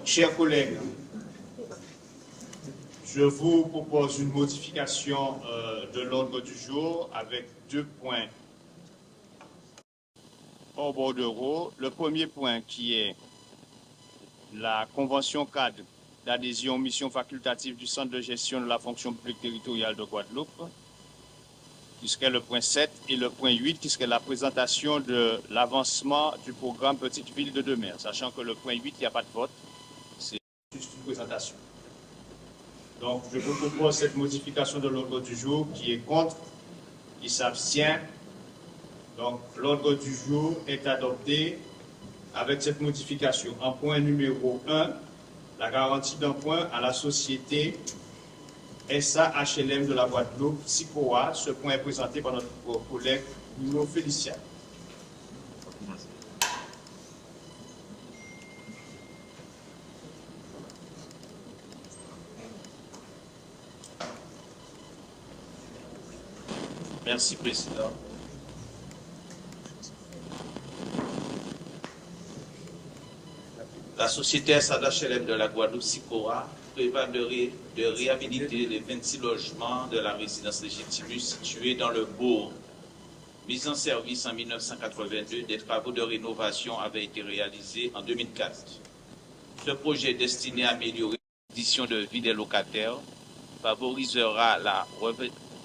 chers collègues, je vous propose une modification de l'ordre du jour avec 2 points au bordereau. Le premier point qui est la convention cadre d'adhésion aux missions facultatives du Centre de gestion de la fonction publique territoriale de Guadeloupe, qui serait le point 7, et le point 8, qui serait la présentation de l'avancement du programme Petite Ville de demain, sachant que le point 8, il n'y a pas de vote, c'est juste une présentation. Donc, je vous propose cette modification de l'ordre du jour. Qui est contre, qui s'abstient. Donc, l'ordre du jour est adopté avec cette modification. En point numéro 1, la garantie d'emprunt à la société SAHLM de la Guadeloupe, SICOA. Ce point est présenté par notre collègue Bruno Félicien. Merci, Président. La société SAHLM de la Guadeloupe, SICOA, prévoit de réhabiliter les 26 logements de la résidence Légitimus située dans le bourg. Mise en service en 1982, des travaux de rénovation avaient été réalisés en 2004. Ce projet destiné à améliorer les conditions de vie des locataires favorisera la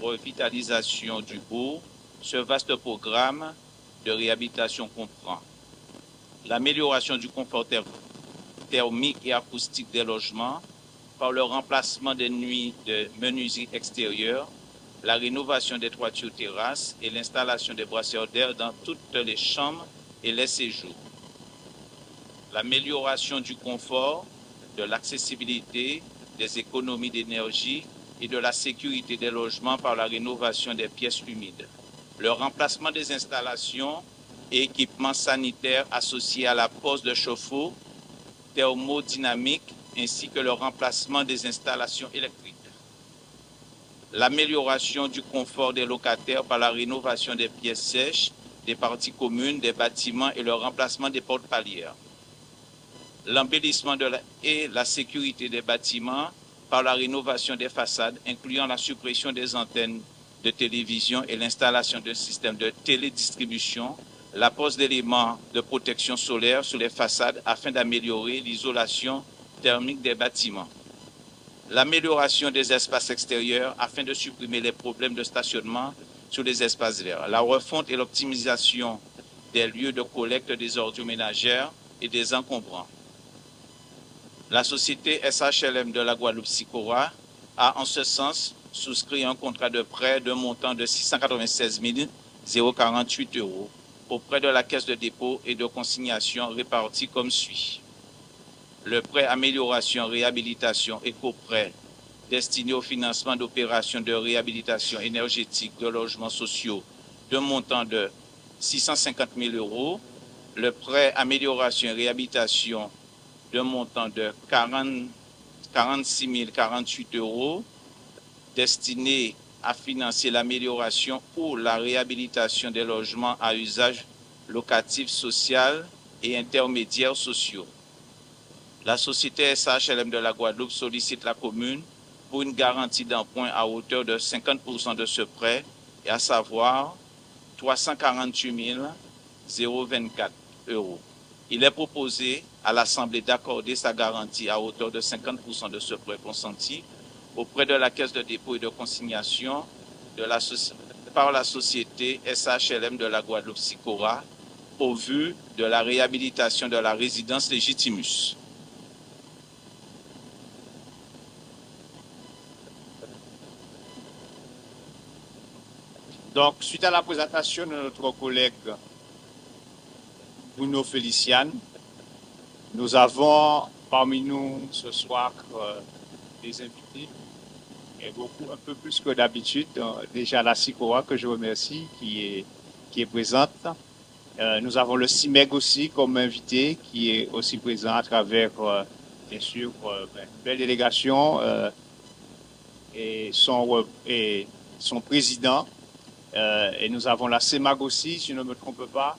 revitalisation du bourg. Ce vaste programme de réhabilitation comprend l'amélioration du confort thermique et acoustique des logements par le remplacement des nuits de menuiserie extérieure, la rénovation des toitures terrasses et l'installation des brasseurs d'air dans toutes les chambres et les séjours. L'amélioration du confort, de l'accessibilité, des économies d'énergie et de la sécurité des logements par la rénovation des pièces humides. Le remplacement des installations et équipements sanitaires associés à la pose de chauffe-eau thermodynamique ainsi que le remplacement des installations électriques. L'amélioration du confort des locataires par la rénovation des pièces sèches, des parties communes, des bâtiments et le remplacement des portes palières. L'embellissement et la sécurité des bâtiments par la rénovation des façades, incluant la suppression des antennes de télévision et l'installation d'un système de télédistribution, la pose d'éléments de protection solaire sur les façades afin d'améliorer l'isolation thermique des bâtiments. L'amélioration des espaces extérieurs afin de supprimer les problèmes de stationnement sur les espaces verts. La refonte et l'optimisation des lieux de collecte des ordures ménagères et des encombrants. La société SAHLM de la Guadeloupe, SICOA, a en ce sens souscrit un contrat de prêt d'un montant de 696 048 € auprès de la Caisse de dépôt et de consignation répartie comme suit. Le prêt amélioration, réhabilitation et coprêt destiné au financement d'opérations de réhabilitation énergétique de logements sociaux d'un montant de 650 000 €. Le prêt amélioration et réhabilitation d'un montant de 46 048 € destiné à financer l'amélioration ou la réhabilitation des logements à usage locatif, social et intermédiaires sociaux. La société SAHLM de la Guadeloupe sollicite la commune pour une garantie d'emprunt à hauteur de 50% de ce prêt, et à savoir 348 024 €. Il est proposé à l'Assemblée d'accorder sa garantie à hauteur de 50% de ce prêt consenti auprès de la Caisse de dépôt et de consignation par la société SAHLM de la Guadeloupe, SICOA, au vu de la réhabilitation de la résidence Légitimus. Donc, suite à la présentation de notre collègue Bruno Félicien, nous avons parmi nous ce soir des invités, et un peu plus que d'habitude. Déjà la SICOA, que je remercie, qui est présente. Nous avons le CIMEG aussi comme invité, qui est aussi présent à travers, bien sûr, une belle délégation et son président. Et nous avons la CEMAG aussi, si je ne me trompe pas.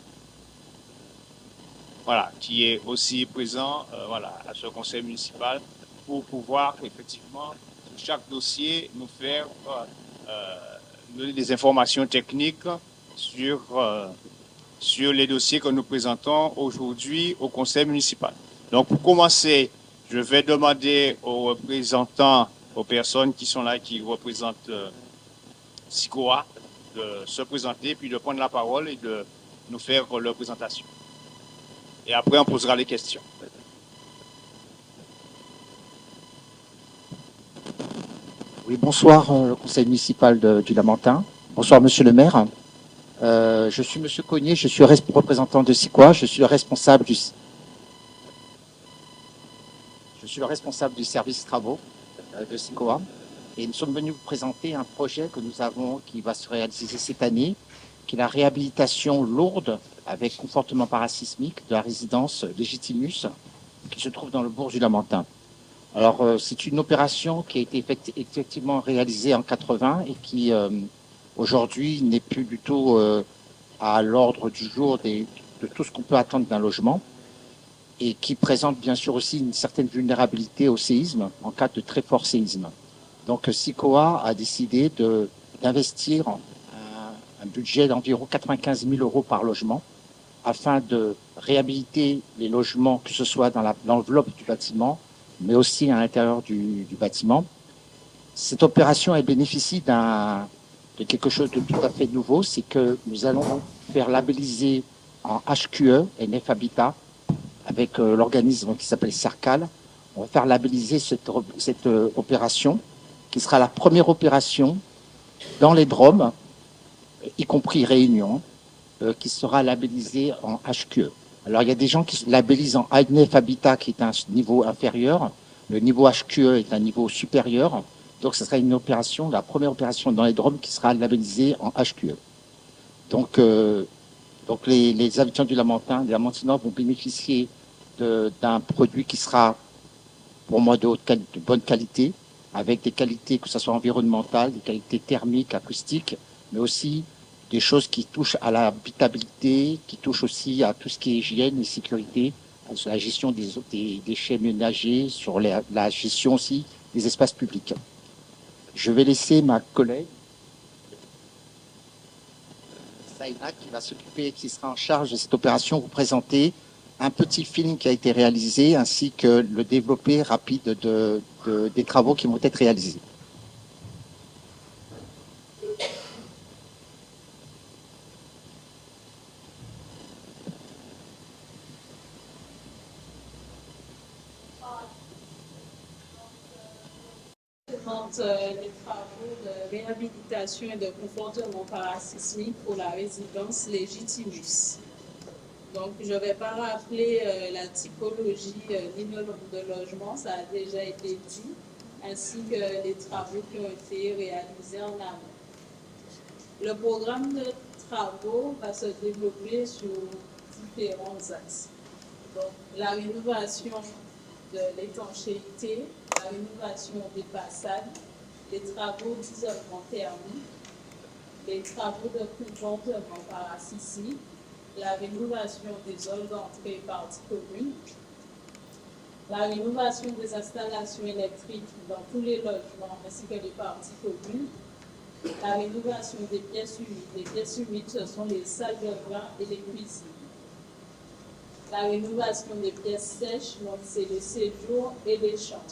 voilà, qui est aussi présent voilà, à ce conseil municipal pour pouvoir effectivement, sur chaque dossier, nous faire donner des informations techniques sur les dossiers que nous présentons aujourd'hui au conseil municipal. Donc pour commencer, je vais demander aux représentants, aux personnes qui sont là, qui représentent SICOA, de se présenter, puis de prendre la parole et de nous faire leur présentation. Et après, on posera les questions. Oui, bonsoir, le conseil municipal du Lamentin. Bonsoir, monsieur le maire. Je suis monsieur Cognier, je suis représentant de SICOA, je suis le responsable du service travaux de SICOA. Et nous sommes venus vous présenter un projet que nous avons, qui va se réaliser cette année, qui est la réhabilitation lourde avec confortement parasismique de la résidence Légitimus, qui se trouve dans le bourg du Lamentin. Alors, c'est une opération qui a été effectivement réalisée en 80 et qui, aujourd'hui, n'est plus du tout à l'ordre du jour de tout ce qu'on peut attendre d'un logement et qui présente bien sûr aussi une certaine vulnérabilité au séisme en cas de très fort séisme. Donc, SICOA a décidé d'investir un budget d'environ 95 000 € par logement afin de réhabiliter les logements, que ce soit dans l'enveloppe du bâtiment, mais aussi à l'intérieur du bâtiment. Cette opération, elle bénéficie de quelque chose de tout à fait nouveau, c'est que nous allons faire labelliser en HQE, NF Habitat, avec l'organisme qui s'appelle CERCAL. On va faire labelliser cette opération, qui sera la première opération dans les DROM, y compris Réunion, qui sera labellisée en HQE. Alors, il y a des gens qui labellisent en NF Habitat, qui est un niveau inférieur. Le niveau HQE est un niveau supérieur. Donc, ce sera une opération, la première opération dans les DROM qui sera labellisée en HQE. Donc les habitants du Lamentin, des Lamentinois vont bénéficier d'un produit qui sera, pour moi, de bonne qualité, avec des qualités, que ce soit environnementales, des qualités thermiques, acoustiques, mais aussi des choses qui touchent à l'habitabilité, qui touchent aussi à tout ce qui est hygiène et sécurité, sur la gestion des déchets ménagers, sur la gestion aussi des espaces publics. Je vais laisser ma collègue, Saïna, qui va s'occuper, qui sera en charge de cette opération, vous présenter un petit film qui a été réalisé, ainsi que le développé rapide des travaux qui vont être réalisés. Les travaux de réhabilitation et de confortement parasismique pour la résidence Légitimus. Donc, je ne vais pas rappeler la typologie ni le nombre de logements, ça a déjà été dit, ainsi que les travaux qui ont été réalisés en amont. Le programme de travaux va se développer sur différents axes. Donc, la rénovation de l'étanchéité, la rénovation des façades, les travaux d'isolement thermique, les travaux de confortement parasismique, la rénovation des halls d'entrée et parties communes, la rénovation des installations électriques dans tous les logements ainsi que les parties communes, la rénovation des pièces humides. Les pièces humides, ce sont les salles de bain et les cuisines. La rénovation des pièces sèches, donc c'est le séjour et les chambres.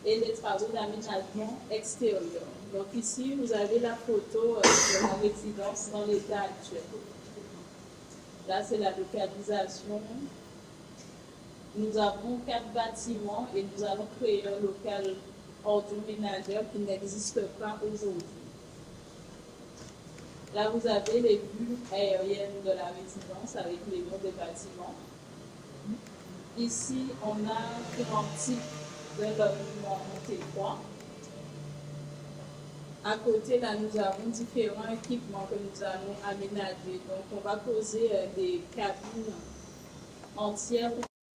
Et les travaux d'aménagement extérieur. Donc ici, vous avez la photo de la résidence dans l'état actuel. Là, c'est la localisation. Nous avons 4 bâtiments et nous allons créer un local ordure ménagère qui n'existe pas aujourd'hui. Là, vous avez les vues aériennes de la résidence avec les noms des bâtiments. Ici, on a un type de logement T3. À côté, là, nous avons différents équipements que nous allons aménager. Donc, on va poser des cabines entières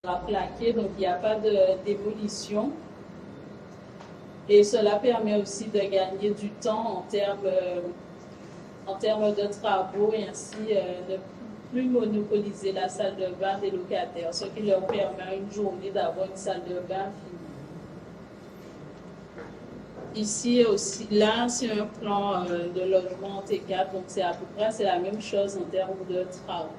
à plaquer, donc il n'y a pas de démolition. Et cela permet aussi de gagner du temps en termes de travaux et ainsi de plus monopoliser la salle de bain des locataires, ce qui leur permet à une journée d'avoir une salle de bain finie. Ici aussi, là, c'est un plan de logement en T4, donc c'est à peu près la même chose en termes de travaux.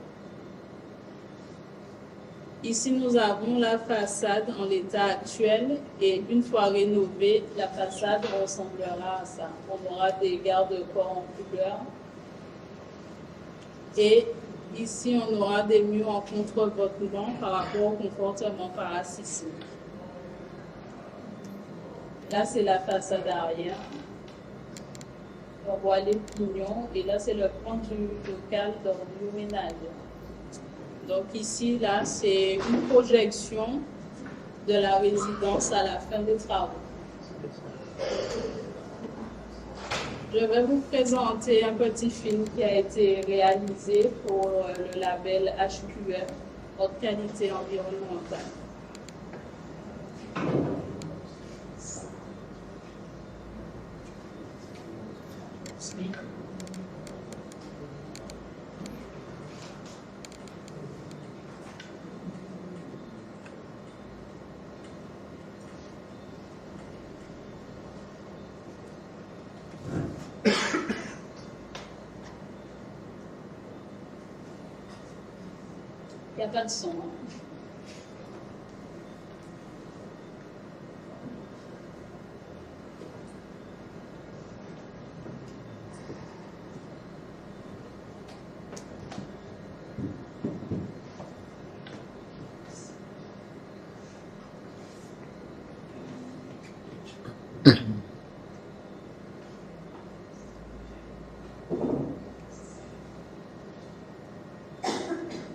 Ici, nous avons la façade en l'état actuel et une fois rénovée, la façade ressemblera à ça. On aura des garde-corps en couleur. Et ici, on aura des murs en contreventement par rapport au confortement parasismique. Là, c'est la façade arrière. On voit les pignons et là, c'est le plan du local d'ordure ménagère. Donc ici, là, c'est une projection de la résidence à la fin des travaux. Je vais vous présenter un petit film qui a été réalisé pour le label HQE, Haute Qualité Environnementale. Il n'y a pas de son.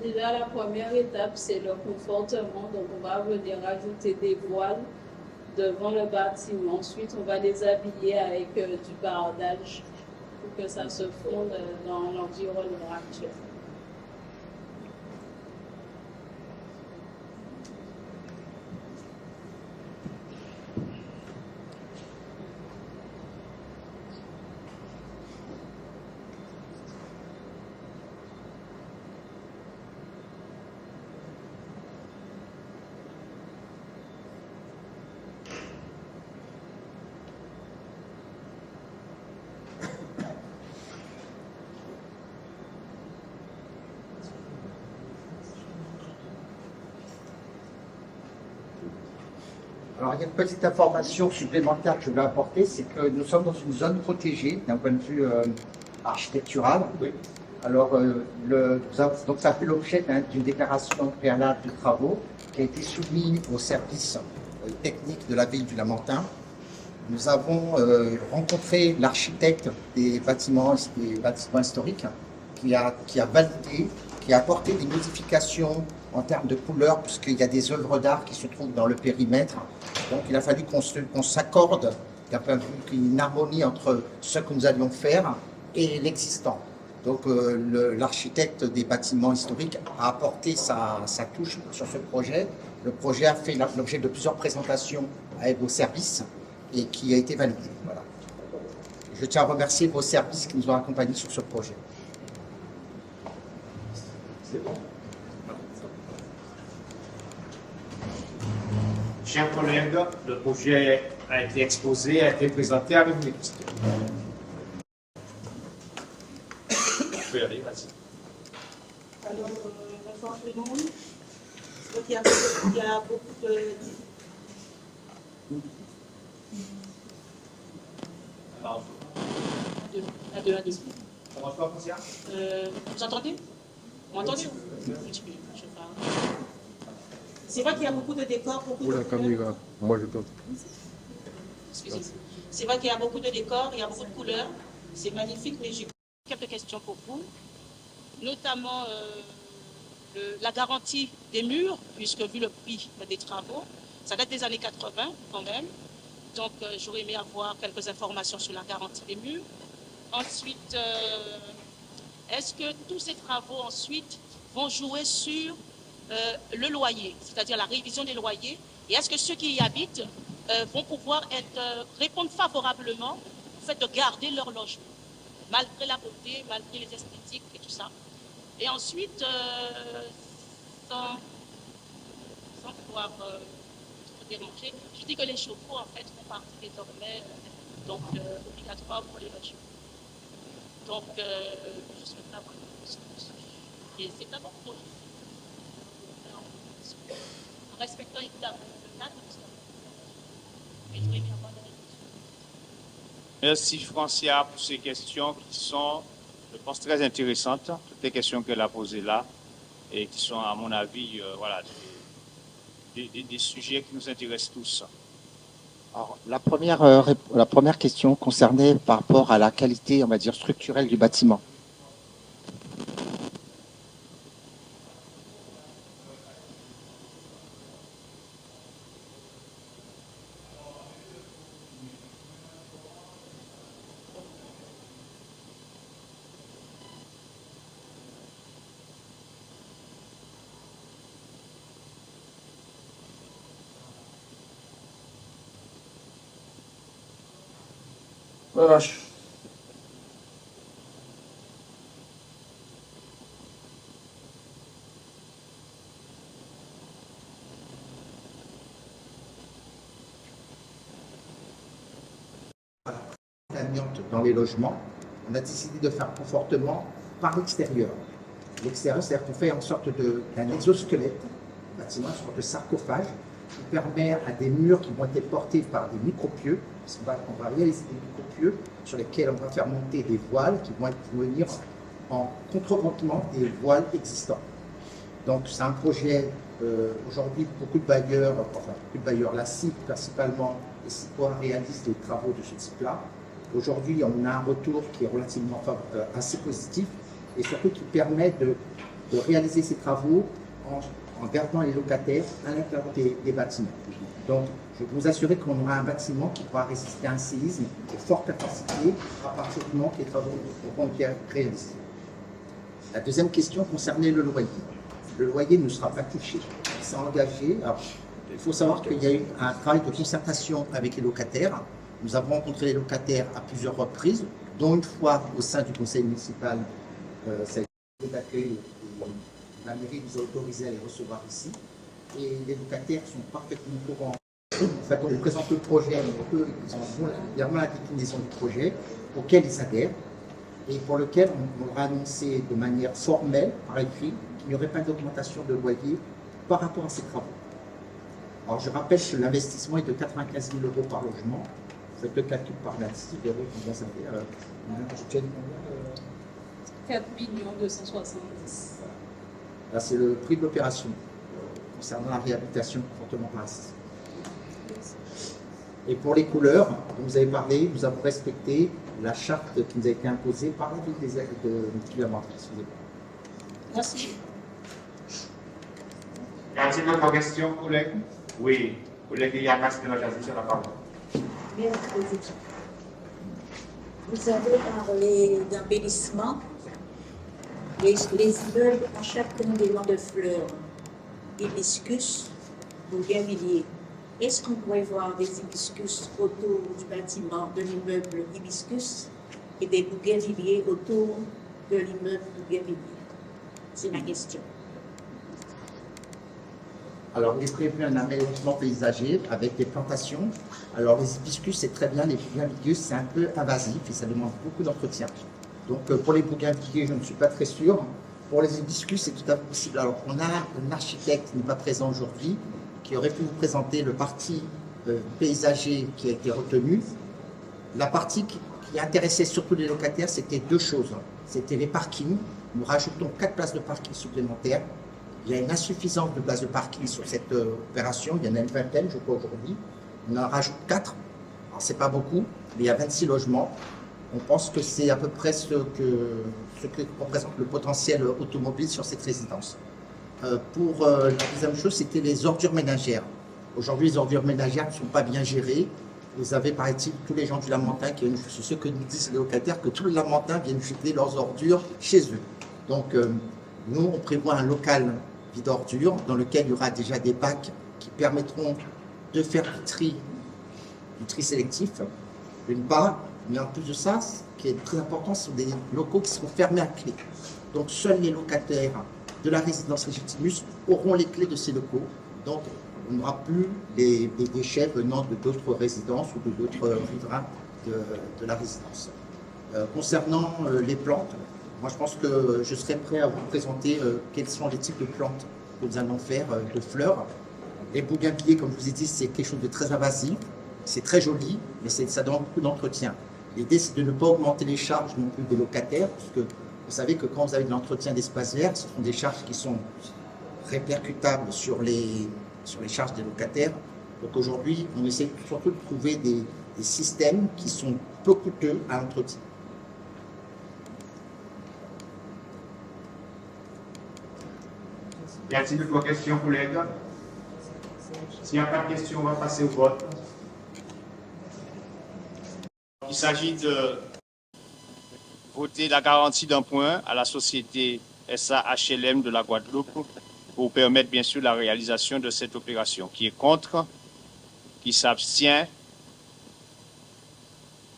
Déjà, la première étape, c'est le confortement. Donc, on va venir ajouter des voiles devant le bâtiment. Ensuite, on va les habiller avec du bardage pour que ça se fonde dans l'environnement actuel. Alors, il y a une petite information supplémentaire que je vais apporter, c'est que nous sommes dans une zone protégée d'un point de vue architectural. Oui. Alors, donc ça fait l'objet d'une déclaration préalable de travaux qui a été soumise au service technique de la ville du Lamentin. Nous avons rencontré l'architecte des bâtiments historiques qui a validé, qui a apporté des modifications en termes de couleurs, puisqu'il y a des œuvres d'art qui se trouvent dans le périmètre. Donc il a fallu qu'on s'accorde d'un point de vue une harmonie entre ce que nous allions faire et l'existant. Donc l'architecte des bâtiments historiques a apporté sa touche sur ce projet. Le projet a fait l'objet de plusieurs présentations avec vos services et qui a été validé. Voilà. Je tiens à remercier vos services qui nous ont accompagnés sur ce projet. C'est bon. Chers collègues, le projet a été exposé, a été présenté avec les questions. Je peux y aller, vas-y. Alors, bonsoir tout le monde. Donc, il y a beaucoup de... Alors, Un, deux. bonsoir, Foncia. Vous entendez? Vous m'entendez? C'est vrai qu'il y a beaucoup de décors, beaucoup de couleurs. Moi je peux. Excusez-moi. C'est vrai qu'il y a beaucoup de décors, il y a beaucoup de couleurs. C'est magnifique, mais j'ai quelques questions pour vous. Notamment la garantie des murs, puisque vu le prix des travaux, ça date des années 80 quand même. Donc j'aurais aimé avoir quelques informations sur la garantie des murs. Ensuite, est-ce que tous ces travaux ensuite vont jouer sur le loyer, c'est-à-dire la révision des loyers, et est-ce que ceux qui y habitent vont pouvoir répondre favorablement au fait de garder leur logement, malgré la beauté, malgré les esthétiques et tout ça. Et ensuite, sans pouvoir déranger, je dis que les chauffe-eau, en fait, font partie désormais donc, obligatoire pour les logements. Donc, je souhaite avoir une discussion. Et c'est un bon projet. En respectant évidemment le cadre, et je vais bien avoir des réponses. Merci Francia pour ces questions qui sont, je pense, très intéressantes. Toutes les questions qu'elle a posées là et qui sont, à mon avis, voilà, des sujets qui nous intéressent tous. Alors, la première question concernait par rapport à la qualité, on va dire, structurelle du bâtiment. Amiante dans les logements, on a décidé de faire confortement par l'extérieur. L'extérieur, c'est-à-dire qu'on fait en sorte d'un exosquelette, un bâtiment, une sorte de sarcophage, qui permet à des murs qui vont être portés par des micropieux, parce qu'on va réaliser des micropieux sur lesquels on va faire monter des voiles qui vont venir en contreventement des voiles existants. Donc c'est un projet, aujourd'hui beaucoup de bailleurs, la CIP principalement, et SICOA réalisent des travaux de ce type-là. Aujourd'hui, on a un retour qui est relativement assez positif et surtout qui permet de réaliser ces travaux en gardant les locataires à l'intérieur des bâtiments. Donc, je peux vous assurer qu'on aura un bâtiment qui pourra résister à un séisme de forte capacité à partir du moment que les travaux auront été réalisés. La deuxième question concernait le loyer. Le loyer ne sera pas touché, il s'est engagé. Alors, il faut savoir qu'il y a eu un travail de concertation avec les locataires. Nous avons rencontré les locataires à plusieurs reprises, dont une fois au sein du conseil municipal, ça a été d'accueil. La mairie nous a autorisé à les recevoir ici. Et les locataires sont parfaitement au courant. En fait, on présente le projet, mais eux, ils ont évidemment la déclinaison du projet auquel ils adhèrent et pour lequel on leur a annoncé de manière formelle, par écrit, qu'il n'y aurait pas d'augmentation de loyer par rapport à ces travaux. Alors, je rappelle que l'investissement est de 95 000 € par logement. Vous faites le calcul par l'indice, vous verrez combien ça fait. 4 270. Là, c'est le prix de l'opération concernant la réhabilitation confortement par assise. Et pour les couleurs, dont vous avez parlé, nous avons respecté la charte qui nous a été imposée par la ville de Clermont. Merci. Y a-t-il d'autres questions, collègues? Oui, collègue Yamas de la Jazzy, sur la parole. Bien, Président. Vous avez parlé d'embellissement. Les immeubles ont chacun des noms de fleurs. Hibiscus, bougainvillier. Est-ce qu'on pourrait voir des hibiscus autour du bâtiment de l'immeuble hibiscus et des bougainvilliers autour de l'immeuble bougainvillier? C'est ma question. Alors, il est prévu un aménagement paysager avec des plantations. Alors, les hibiscus, c'est très bien. Les bougainvilliers, c'est un peu invasif et ça demande beaucoup d'entretien. Donc, pour les bougainvilliers, je ne suis pas très sûr. Pour les hibiscus, c'est tout à fait possible. Alors, on a un architecte qui n'est pas présent aujourd'hui, qui aurait pu vous présenter le parti paysager qui a été retenu. La partie qui intéressait surtout les locataires, c'était deux choses. C'était les parkings. Nous rajoutons 4 places de parking supplémentaires. Il y a une insuffisance de places de parking sur cette opération. Il y en a une vingtaine, je crois, aujourd'hui. On en rajoute 4. Alors, c'est pas beaucoup, mais il y a 26 logements. On pense que c'est à peu près ce que représente le potentiel automobile sur cette résidence. Pour la deuxième chose, c'était les ordures ménagères. Aujourd'hui, les ordures ménagères ne sont pas bien gérées. Vous avez, paraît-il, tous les gens du Lamentin, c'est ce que nous disent les locataires, que tous les Lamentins viennent jeter leurs ordures chez eux. Donc, nous, on prévoit un local vide ordures dans lequel il y aura déjà des bacs qui permettront de faire du tri sélectif, d'une part. Mais en plus de ça, ce qui est très important, ce sont des locaux qui seront fermés à clé. Donc seuls les locataires de la résidence Légitimus auront les clés de ces locaux. Donc on n'aura plus des déchets venant de d'autres résidences ou de d'autres riverains de la résidence. Concernant les plantes, moi je pense que je serais prêt à vous présenter quels sont les types de plantes que nous allons faire, de fleurs. Les bougainvilliers, comme je vous ai dit, c'est quelque chose de très invasif, c'est très joli, mais ça demande beaucoup d'entretien. L'idée, c'est de ne pas augmenter les charges non plus des locataires, puisque vous savez que quand vous avez de l'entretien d'espaces verts, ce sont des charges qui sont répercutables sur les charges des locataires. Donc aujourd'hui, on essaie surtout de trouver des systèmes qui sont peu coûteux à l'entretien. Y a-t-il d'autres questions, collègues? S'il n'y a pas de questions, on va passer au vote. Il s'agit de voter la garantie d'emprunt à la société SAHLM de la Guadeloupe pour permettre bien sûr la réalisation de cette opération. Qui est contre? Qui s'abstient?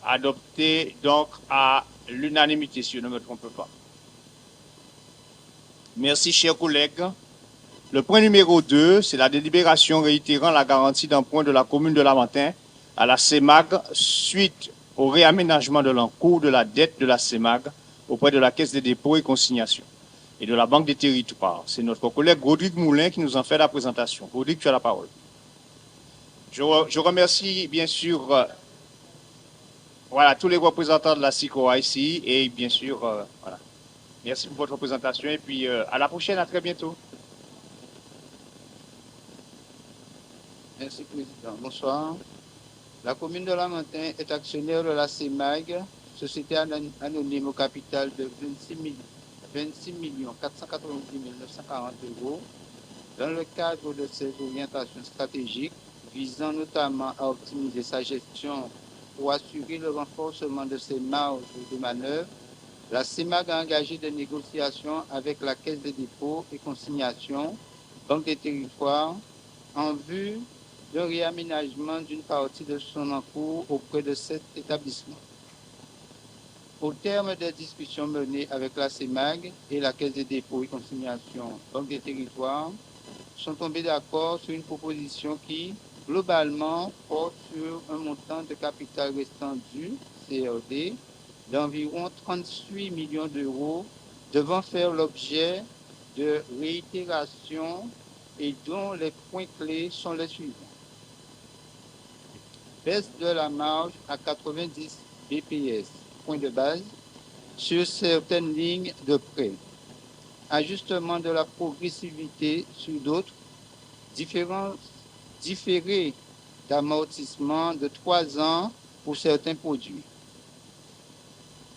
Adopté donc à l'unanimité, si je ne me trompe pas. Merci, chers collègues. Le point numéro 2, c'est la délibération réitérant la garantie d'emprunt de la commune de Lamentin à la CEMAG suite au réaménagement de l'encours de la dette de la CEMAG auprès de la Caisse des dépôts et consignations et de la Banque des territoires. C'est notre collègue Rodrigue Moulin qui nous en fait la présentation. Rodrigue, tu as la parole. Je remercie bien sûr tous les représentants de la SICOA ici et bien sûr, voilà. Merci pour votre présentation et puis à la prochaine, à très bientôt. Merci, Président. Bonsoir. La commune de Lamentin est actionnaire de la CEMAG, société anonyme au capital de 26 490 940 €, dans le cadre de ses orientations stratégiques visant notamment à optimiser sa gestion pour assurer le renforcement de ses marges de manœuvre. La CEMAG a engagé des négociations avec la Caisse des dépôts et consignations, Banque des territoires, en vue d'un réaménagement d'une partie de son encours auprès de cet établissement. Au terme des discussions menées avec la CEMAG et la Caisse des dépôts et consignations, Banque des territoires, sont tombés d'accord sur une proposition qui, globalement, porte sur un montant de capital restant dû, CRD, d'environ 38 millions d'euros, devant faire l'objet de réitération et dont les points clés sont les suivants. Baisse de la marge à 90 BPS, point de base, sur certaines lignes de prêt. Ajustement de la progressivité sur d'autres, différé d'amortissement de 3 ans pour certains produits.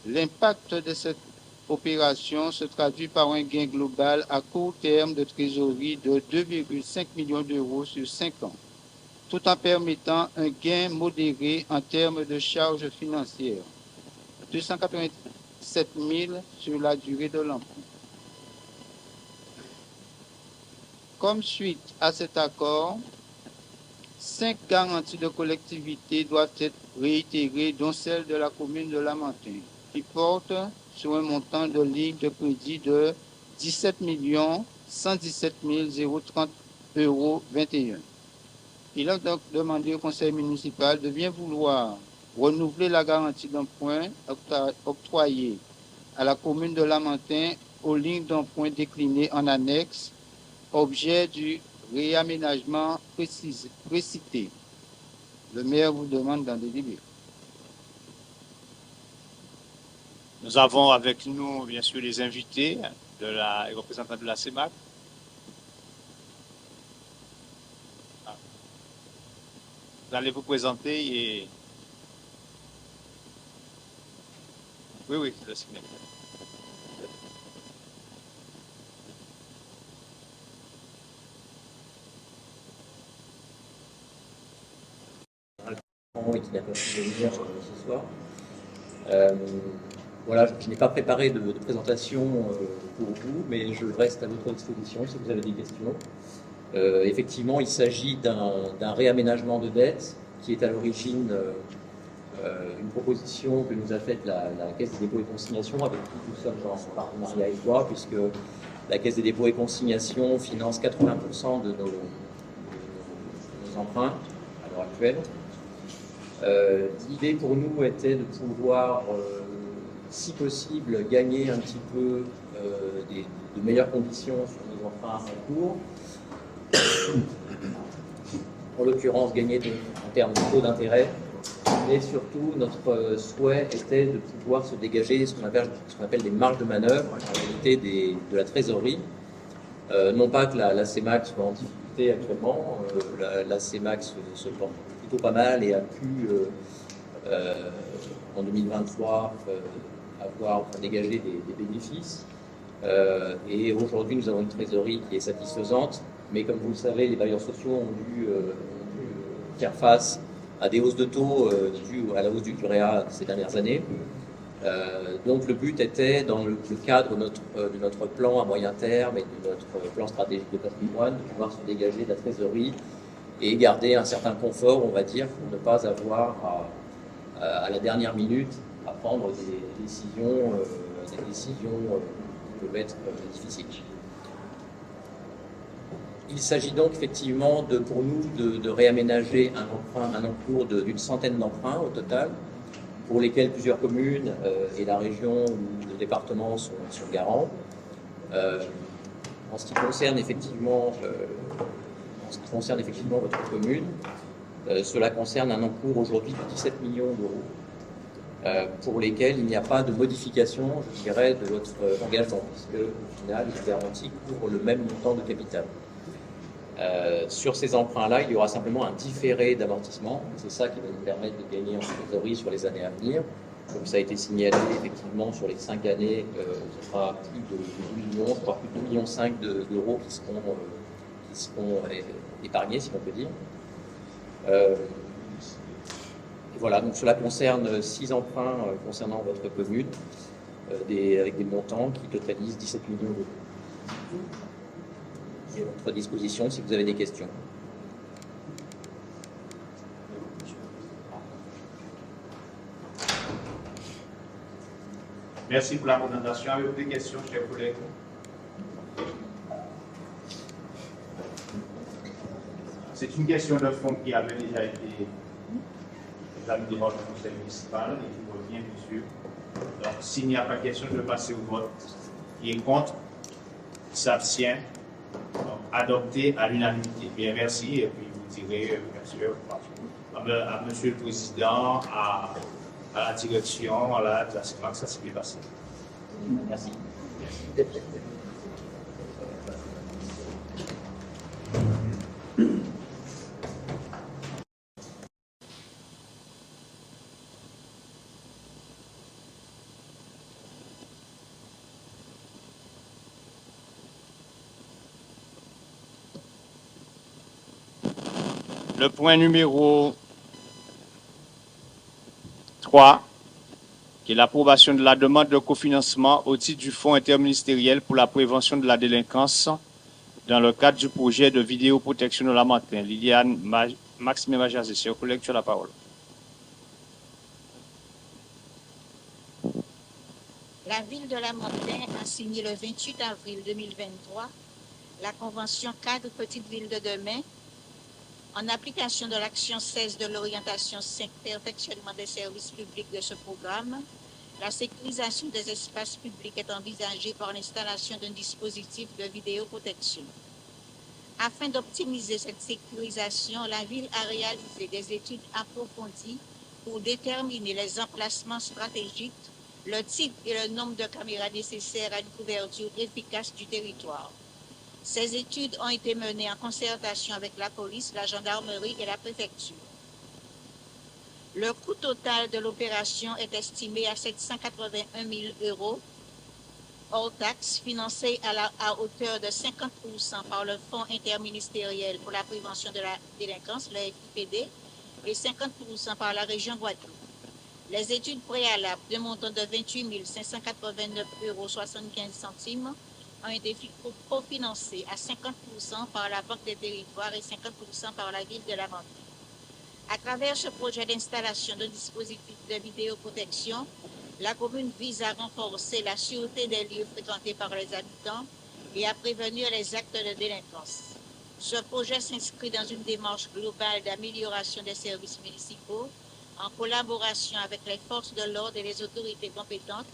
L'impact de cette opération se traduit par un gain global à court terme de trésorerie de 2,5 millions d'euros sur 5 ans, tout en permettant un gain modéré en termes de charges financières, 287 000 sur la durée de l'emprunt. Comme suite à cet accord, 5 garanties de collectivité doivent être réitérées, dont celle de la commune de Lamentin, qui porte sur un montant de ligne de crédit de 17 117 030 €21. Il a donc demandé au conseil municipal de bien vouloir renouveler la garantie d'emprunt octroyée à la commune de Lamentin aux lignes d'emprunt déclinées en annexe, objet du réaménagement précité. Le maire vous demande d'en délibérer. Nous avons avec nous, bien sûr, les invités, les représentants de la CEMAG. Vous allez vous présenter et... Oui, c'est le signal. Et qui n'a pas pu venir ce soir. Voilà, je n'ai pas préparé de présentation pour vous, mais je reste à votre disposition si vous avez des questions. Effectivement, il s'agit d'un réaménagement de dette qui est à l'origine une proposition que nous a faite la Caisse des dépôts et consignations, avec qui nous sommes en partenariat étroit, puisque la Caisse des dépôts et consignations finance 80% de nos emprunts à l'heure actuelle. L'idée pour nous était de pouvoir, si possible, gagner un petit peu de meilleures conditions sur nos emprunts en cours. En l'occurrence, gagner en termes de taux d'intérêt. Mais surtout, notre souhait était de pouvoir se dégager ce qu'on appelle des marges de manœuvre, en réalité de la trésorerie. Non pas que la CEMAC soit en difficulté actuellement, la CEMAC se porte plutôt pas mal et a pu, en 2023, dégager des bénéfices. Et aujourd'hui, nous avons une trésorerie qui est satisfaisante, mais comme vous le savez, les bailleurs sociaux ont dû faire face à des hausses de taux dues à la hausse du QREA ces dernières années. Donc le but était, dans le cadre de notre plan à moyen terme et de notre plan stratégique de patrimoine, de pouvoir se dégager de la trésorerie et garder un certain confort, on va dire, pour ne pas avoir à la dernière minute à prendre des décisions qui peuvent être difficiles. Il s'agit donc effectivement pour nous de réaménager un encours d'une centaine d'emprunts au total, pour lesquels plusieurs communes et la région ou le département sont garants. En ce qui concerne effectivement votre commune, cela concerne un encours aujourd'hui de 17 millions d'euros, pour lesquels il n'y a pas de modification, je dirais, de votre engagement, puisque au final, les garanties couvrent le même montant de capital. Sur ces emprunts-là, il y aura simplement un différé d'amortissement. C'est ça qui va nous permettre de gagner en trésorerie sur les années à venir. Comme ça a été signalé, effectivement, sur les 5 années, ce sera plus de 2 millions, voire plus de 2,5 millions d'euros qui seront épargnés, si on peut dire. Et voilà, donc cela concerne 6 emprunts concernant votre commune, avec des montants qui totalisent 17 millions d'euros. À votre disposition si vous avez des questions. Merci pour la présentation. Avez-vous des questions, chers collègues? C'est une question de fond qui avait déjà été examinée devant le conseil municipal et qui revient, bien sûr. Donc, s'il n'y a pas de question, je vais passer au vote. Qui est contre? Qui s'abstient? Adopté à l'unanimité. Bien, merci. Et puis, vous direz, bien sûr, à Monsieur le Président, à la direction, à la CEMAC, ça s'est bien passé. Merci. Le point numéro 3, qui est l'approbation de la demande de cofinancement au titre du Fonds interministériel pour la prévention de la délinquance dans le cadre du projet de vidéoprotection de la Lamentin. Liliane Maxime Majazé, chers collègues, tu as la parole. La ville de Lamentin a signé le 28 avril 2023 la convention cadre Petite Ville de demain en application de l'action 16 de l'orientation 5 perfectionnement des services publics de ce programme. La sécurisation des espaces publics est envisagée par l'installation d'un dispositif de vidéoprotection. Afin d'optimiser cette sécurisation, la ville a réalisé des études approfondies pour déterminer les emplacements stratégiques, le type et le nombre de caméras nécessaires à une couverture efficace du territoire. Ces études ont été menées en concertation avec la police, la gendarmerie et la préfecture. Le coût total de l'opération est estimé à 781 000 € hors taxes, financé à hauteur de 50% par le Fonds interministériel pour la prévention de la délinquance, le FIPD, et 50% par la région Guadeloupe. Les études préalables d'un montant de 28 589,75 € ont été cofinancées à 50% par la Banque des territoires et 50% par la ville de Lamentin. À travers ce projet d'installation de dispositifs de vidéoprotection, la commune vise à renforcer la sûreté des lieux fréquentés par les habitants et à prévenir les actes de délinquance. Ce projet s'inscrit dans une démarche globale d'amélioration des services municipaux en collaboration avec les forces de l'ordre et les autorités compétentes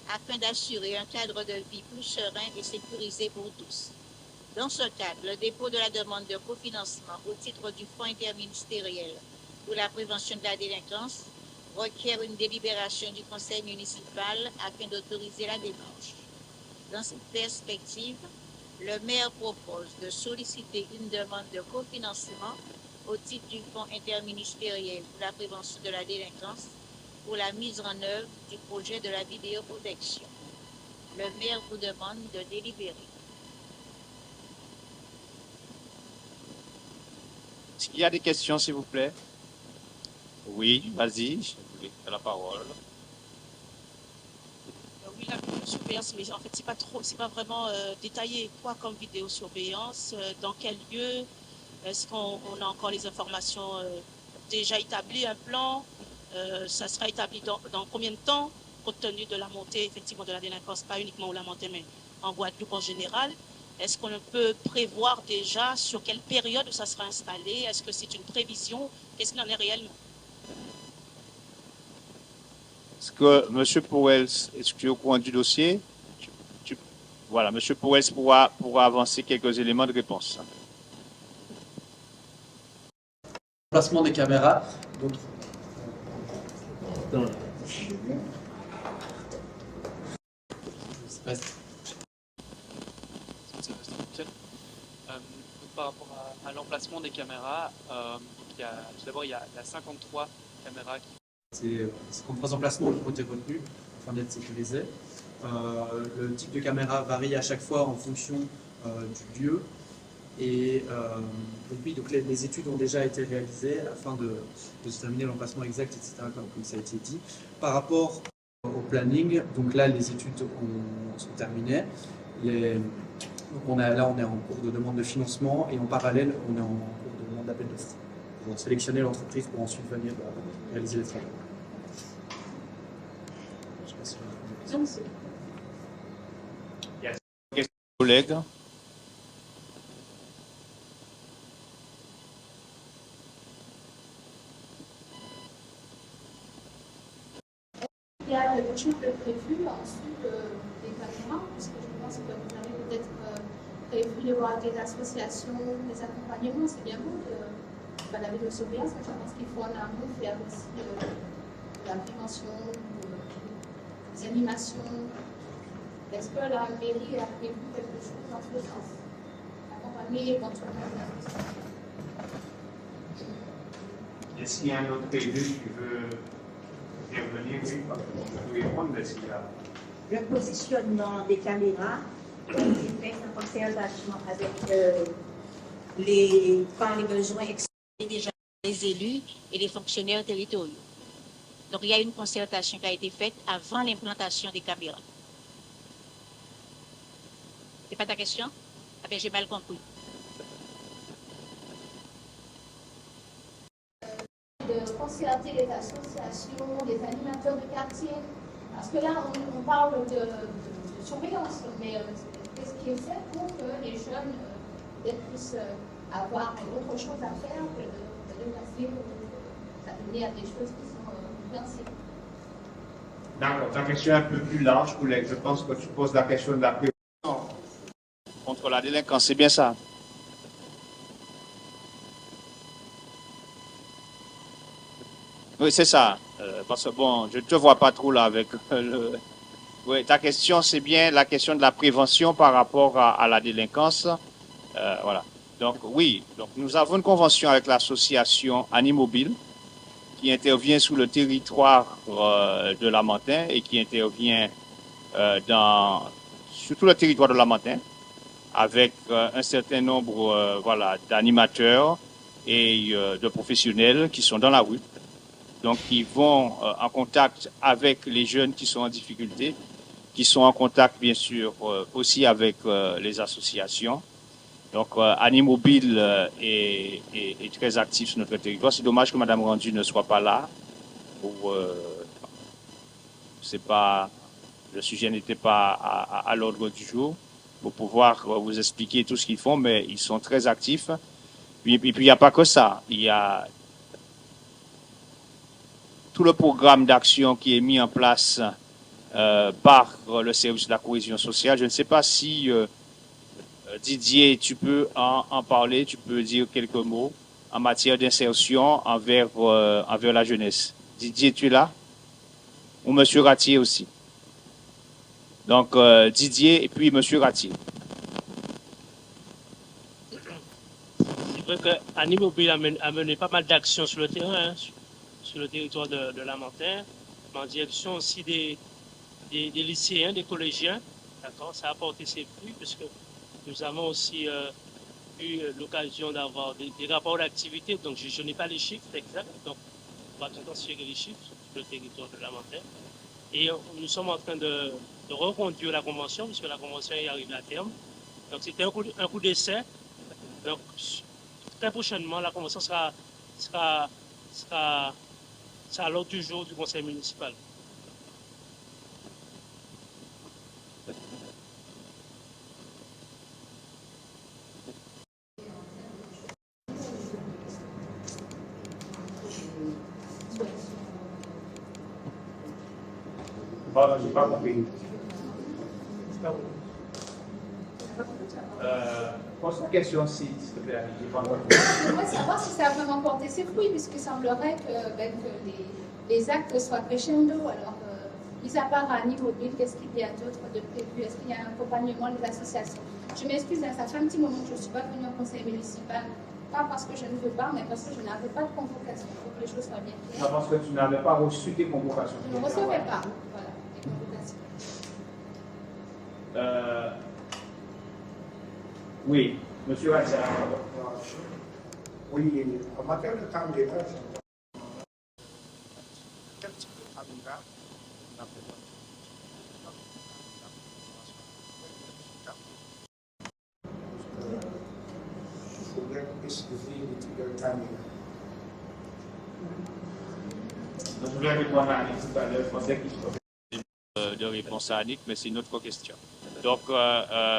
afin d'assurer un cadre de vie plus serein et sécurisé pour tous. Dans ce cadre, le dépôt de la demande de cofinancement au titre du Fonds interministériel pour la prévention de la délinquance requiert une délibération du conseil municipal afin d'autoriser la démarche. Dans cette perspective, le maire propose de solliciter une demande de cofinancement au titre du Fonds interministériel pour la prévention de la délinquance pour la mise en œuvre du projet de la vidéoprotection. Le maire vous demande de délibérer. Est-ce qu'il y a des questions, s'il vous plaît? Oui, vas-y, je vous laisse la parole. Oui, la vidéosurveillance, mais en fait, c'est pas vraiment détaillé. Quoi comme vidéosurveillance? Dans quel lieu? Est-ce qu'on a encore les informations déjà établies, un plan? Ça sera établi dans combien de temps, compte tenu de la montée, effectivement, de la délinquance, pas uniquement où la montée, mais en Guadeloupe en général? Est-ce qu'on peut prévoir déjà sur quelle période ça sera installé? Est-ce que c'est une prévision? Qu'est-ce qu'il en est réellement? Est-ce que M. Powell, est-ce que tu es au courant du dossier? Voilà, M. Powell pourra avancer quelques éléments de réponse. Placement des caméras. Donc, par rapport à l'emplacement des caméras, tout d'abord il y a 53 caméras. Ces 53 emplacements qui ont été retenus afin d'être sécurisés. Le type de caméra varie à chaque fois en fonction du lieu. Et donc les études ont déjà été réalisées afin de déterminer l'emplacement exact, etc., comme ça a été dit. Par rapport au planning, donc là les études sont terminées. Donc on est en cours de demande de financement et en parallèle on est en cours de demande d'appel d'offres pour sélectionner l'entreprise pour ensuite venir réaliser les travaux. Je sais pas si vous avez des questions. Il y a des questions, collègues? Il y a quelque chose de prévu ensuite des caméras, parce que je pense que vous avez peut-être prévu de voir des associations, des accompagnements. C'est bien beau de la vidéosurveillance, mais je pense qu'il faut en amont faire aussi de la prévention, des animations. Est-ce que la mairie a prévu quelque chose dans ce sens? Accompagner éventuellement les associations. Est-ce qu'il y a un autre prévu qui veut intervenir? Oui, on peut répondre, mais s'il y a... Le positionnement des caméras a été fait en concertation avec les besoins exprimés déjà les élus et les fonctionnaires territoriaux. Donc il y a une concertation qui a été faite avant l'implantation des caméras. C'est pas ta question? Ah bien, j'ai mal compris. De concerter les associations, les animateurs de quartier, parce que là on parle de surveillance, mais qu'est-ce qui est fait pour que les jeunes puissent avoir autre chose à faire que de passer s'amener à des choses qui sont pensées. D'accord, ta question est un peu plus large, collègue. Je pense que tu poses la question de la prévention contre la délinquance, c'est bien ça? Oui, c'est ça. Parce que bon, je ne te vois pas trop là avec le... Oui, ta question, c'est bien la question de la prévention par rapport à la délinquance. Voilà. Donc, oui. Donc, nous avons une convention avec l'association Animobile qui intervient sous le territoire de Lamentin et qui intervient sur tout le territoire de Lamentin avec un certain nombre d'animateurs et de professionnels qui sont dans la rue. Donc, qui vont en contact avec les jeunes qui sont en difficulté, qui sont en contact, bien sûr, aussi avec les associations. Donc, Animobile est très actif sur notre territoire. C'est dommage que Mme Rendu ne soit pas là. Le sujet n'était pas à l'ordre du jour pour pouvoir vous expliquer tout ce qu'ils font, mais ils sont très actifs. Et puis, il n'y a pas que ça. Il y a tout le programme d'action qui est mis en place par le service de la cohésion sociale. Je ne sais pas si... Didier, tu peux en parler, tu peux dire quelques mots en matière d'insertion envers la jeunesse. Didier, tu es là? Ou Monsieur Ratier aussi. Donc, Didier et puis Monsieur Ratier. C'est vrai que Animobile a mené pas mal d'actions sur le terrain, hein, sur le territoire de Lamentin, mais en direction aussi des lycéens, des collégiens. D'accord, ça a apporté ses fruits puisque nous avons aussi eu l'occasion d'avoir des rapports d'activité. Donc, je n'ai pas les chiffres exacts. Donc, on va transférer les chiffres sur le territoire de Lamentin. Et nous sommes en train de reconduire la convention, puisque la convention est arrivée à terme. Donc, c'était un coup d'essai. Donc, très prochainement, la convention sera à l'ordre du jour du conseil municipal. Je n'ai pas compris. Pose une question, s'il te plaît. J'aimerais savoir si ça a vraiment porté ses fruits, puisqu'il semblerait que les actes soient crescendo. Alors, mis à part Animobile, qu'est-ce qu'il y a d'autre de prévu? Est-ce qu'il y a un accompagnement des associations? Je m'excuse, ça fait un petit moment que je ne suis pas venue au conseil municipal. Pas parce que je ne veux pas, mais parce que je n'avais pas de convocation. Il faut que les choses soient bien claires. Non, parce que tu n'avais pas reçu des convocations. Je ne recevais pas. Voilà, des convocations. Oui, monsieur Azar. Oui, en matière de temps d'état, Je voulais répondre à Annick tout à l'heure, je pensais qu'il faut... de réponse à Annick, mais c'est une autre question. Donc,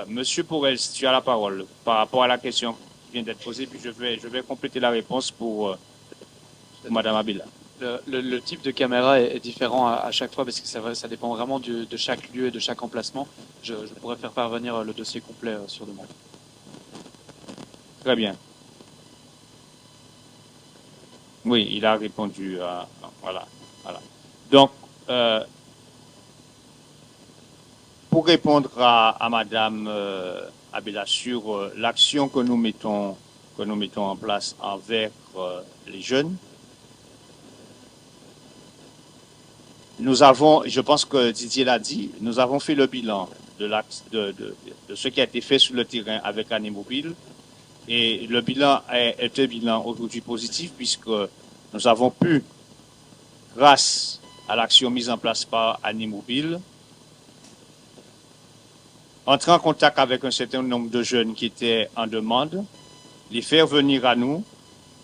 Monsieur Pourel, si tu as la parole par rapport à la question qui vient d'être posée, puis je vais compléter la réponse pour Madame Abila. Le type de caméra est différent à chaque fois parce que ça dépend vraiment de chaque lieu et de chaque emplacement. Je pourrais faire parvenir le dossier complet sur demande. Très bien. Oui, il a répondu à... Voilà. Donc, pour répondre à Madame Abela sur l'action que nous mettons en place envers les jeunes, nous avons, je pense que Didier l'a dit, nous avons fait le bilan de ce qui a été fait sur le terrain avec Animobile. Et le bilan est un bilan aujourd'hui positif puisque nous avons pu, grâce à l'action mise en place par Animobile, entrer en contact avec un certain nombre de jeunes qui étaient en demande, les faire venir à nous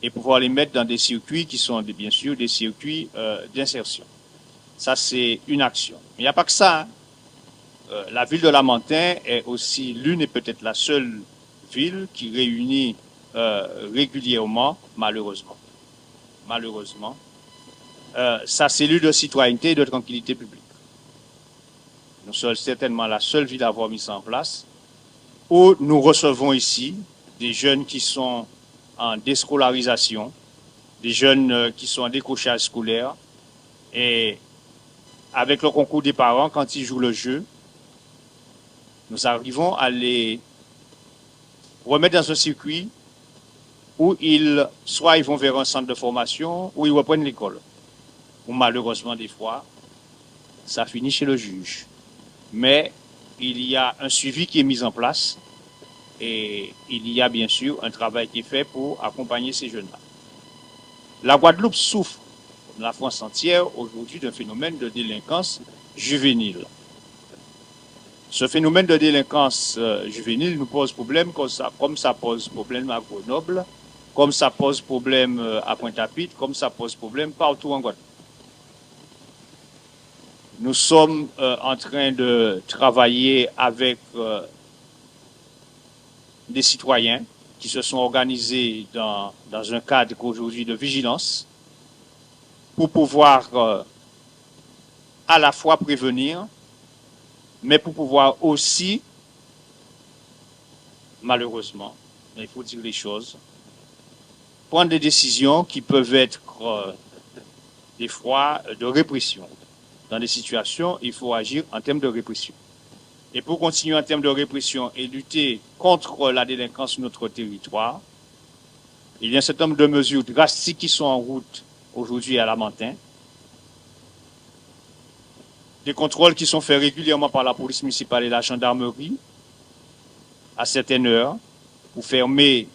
et pouvoir les mettre dans des circuits qui sont bien sûr des circuits d'insertion. Ça, c'est une action. Mais il n'y a pas que ça. La ville de Lamentin est aussi l'une et peut-être la seule ville qui réunit régulièrement, malheureusement, sa cellule de citoyenneté et de tranquillité publique. Nous sommes certainement la seule ville à avoir mis ça en place, où nous recevons ici des jeunes qui sont en déscolarisation, des jeunes qui sont en décrochage scolaire, et avec le concours des parents, quand ils jouent le jeu, nous arrivons à les remettre dans un circuit où soit ils vont vers un centre de formation, ou ils reprennent l'école. Ou malheureusement, des fois, ça finit chez le juge. Mais il y a un suivi qui est mis en place et il y a bien sûr un travail qui est fait pour accompagner ces jeunes-là. La Guadeloupe souffre, comme la France entière, aujourd'hui d'un phénomène de délinquance juvénile. Ce phénomène de délinquance juvénile nous pose problème comme ça pose problème à Grenoble, comme ça pose problème à Pointe-à-Pitre, comme ça pose problème partout en Guadeloupe. Nous sommes en train de travailler avec des citoyens qui se sont organisés dans un cadre aujourd'hui de vigilance pour pouvoir à la fois prévenir, mais pour pouvoir aussi, malheureusement, il faut dire les choses, prendre des décisions qui peuvent être des fois de répression. Dans des situations, il faut agir en termes de répression. Et pour continuer en termes de répression et lutter contre la délinquance sur notre territoire, il y a un certain nombre de mesures drastiques qui sont en route aujourd'hui à Lamentin. Des contrôles qui sont faits régulièrement par la police municipale et la gendarmerie à certaines heures pour fermer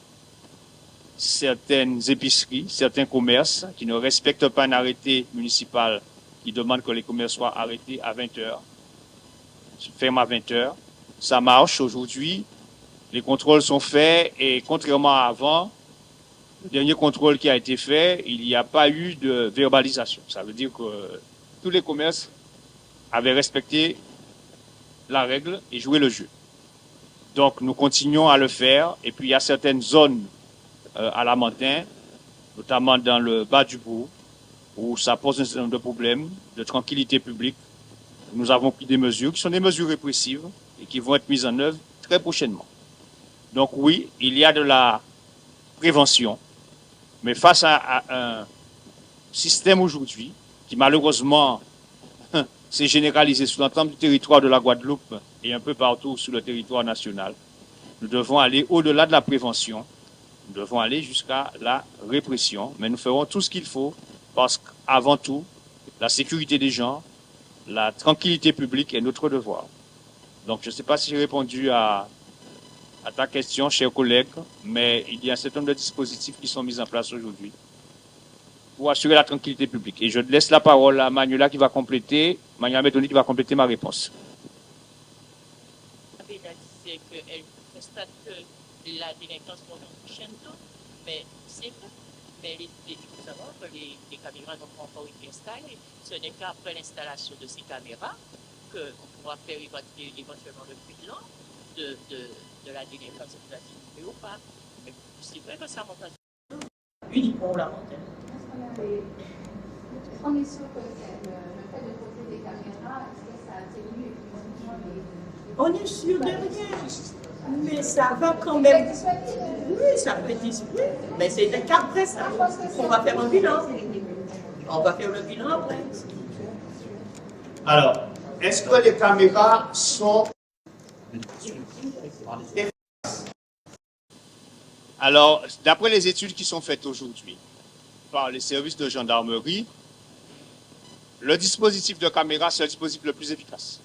certaines épiceries, certains commerces qui ne respectent pas un arrêté municipal qui demande que les commerces soient arrêtés à 20h. Ferme à 20h. Ça marche aujourd'hui. Les contrôles sont faits et contrairement à avant, le dernier contrôle qui a été fait, il n'y a pas eu de verbalisation. Ça veut dire que tous les commerces avaient respecté la règle et joué le jeu. Donc nous continuons à le faire. Et puis il y a certaines zones à Lamentin, notamment dans le bas du bourg, où ça pose un certain nombre de problèmes de tranquillité publique. Nous avons pris des mesures qui sont des mesures répressives et qui vont être mises en œuvre très prochainement. Donc oui, il y a de la prévention, mais face à un système aujourd'hui qui malheureusement s'est généralisé sur l'ensemble du territoire de la Guadeloupe et un peu partout sur le territoire national, nous devons aller au-delà de la prévention, nous devons aller jusqu'à la répression, mais nous ferons tout ce qu'il faut parce qu'avant tout, la sécurité des gens, la tranquillité publique est notre devoir. Donc, je ne sais pas si j'ai répondu à ta question, chers collègues, mais il y a un certain nombre de dispositifs qui sont mis en place aujourd'hui pour assurer la tranquillité publique. Et je laisse la parole à Manuela qui va compléter, Manuela Métoni qui va compléter ma réponse. C'est qu'elle constate que la délinquance monte en crescendo, mais c'est vrai. Mais il faut savoir que les caméras n'ont pas encore été installées. Ce n'est qu'après l'installation de ces caméras qu'on pourra faire éventuellement le bilan de la délinquance ou pas. Mais c'est vrai que ça monte en uniquement la montagne. On est sûr que le fait de poser des caméras, est-ce que ça atténue effectivement les... On est sûr de rien, mais ça va quand même. Oui, ça peut dissuader, mais c'est qu'après ça, on va faire un bilan. On va faire le bilan après. Alors, est-ce que les caméras sont... Alors, d'après les études qui sont faites aujourd'hui par les services de gendarmerie, le dispositif de caméra, c'est le dispositif le plus efficace.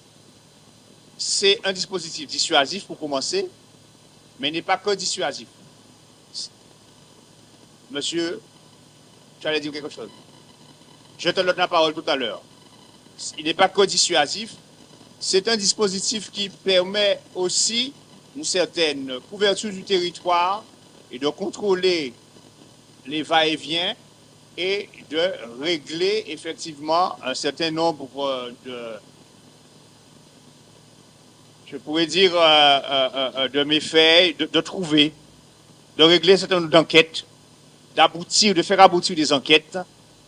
C'est un dispositif dissuasif pour commencer, mais il n'est pas que dissuasif. Monsieur, tu allais dire quelque chose. Je te donne la parole tout à l'heure. Il n'est pas que dissuasif, c'est un dispositif qui permet aussi une certaine couverture du territoire et de contrôler les va-et-vient et de régler effectivement un certain nombre de, je pourrais dire, de méfaits, de trouver, de régler un certain nombre d'enquêtes, de faire aboutir des enquêtes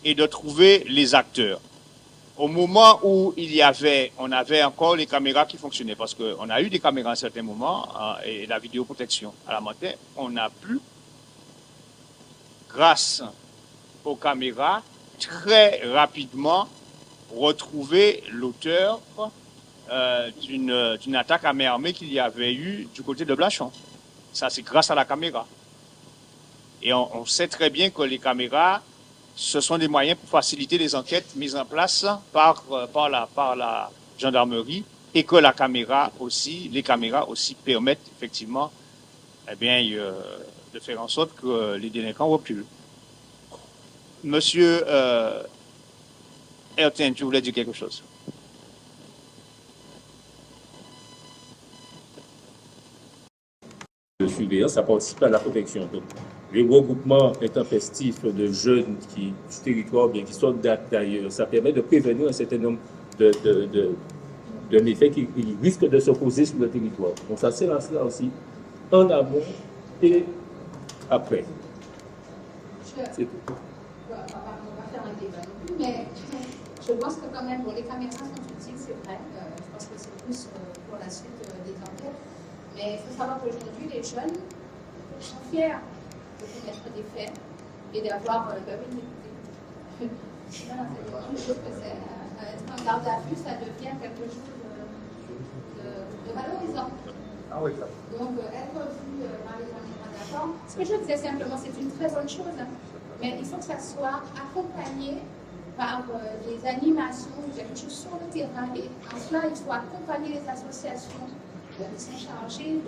et de trouver les acteurs. Au moment où on avait encore les caméras qui fonctionnaient, parce qu'on a eu des caméras à un certain moment, et la vidéoprotection à Lamentin, on a pu, grâce aux caméras, très rapidement retrouver l'auteur d'une attaque à main armée qu'il y avait eu du côté de Blachon. Ça, c'est grâce à la caméra. Et on sait très bien que les caméras, ce sont des moyens pour faciliter les enquêtes mises en place par la gendarmerie et que les caméras aussi permettent effectivement de faire en sorte que les délinquants reculent. Monsieur Ertin, tu voulais dire quelque chose? surveillance, ça participe à la protection. Donc, les regroupements intempestifs de jeunes du territoire, bien qui sortent d'ailleurs, ça permet de prévenir un certain nombre de méfaits qui risquent de s'opposer sur le territoire. Donc ça sert à cela aussi, en amont et après. C'est tout. On va faire un débat non plus, mais je pense que quand même, bon, les caméras sont utiles, c'est vrai. Je pense que c'est plus pour la suite des enquêtes. Mais il faut savoir qu'aujourd'hui, les jeunes sont fiers de commettre des faits et d'avoir une équité. Voilà, je trouve que c'est être en garde à vue, ça devient quelque chose de valorisant. Ah oui, ça. Donc, être vu par les caméras d'accord. Ce que je disais simplement, c'est une très bonne chose, hein, mais il faut que ça soit accompagné par des animations, quelque chose sur le terrain. Et en cela, il faut accompagner les associations qui sont chargées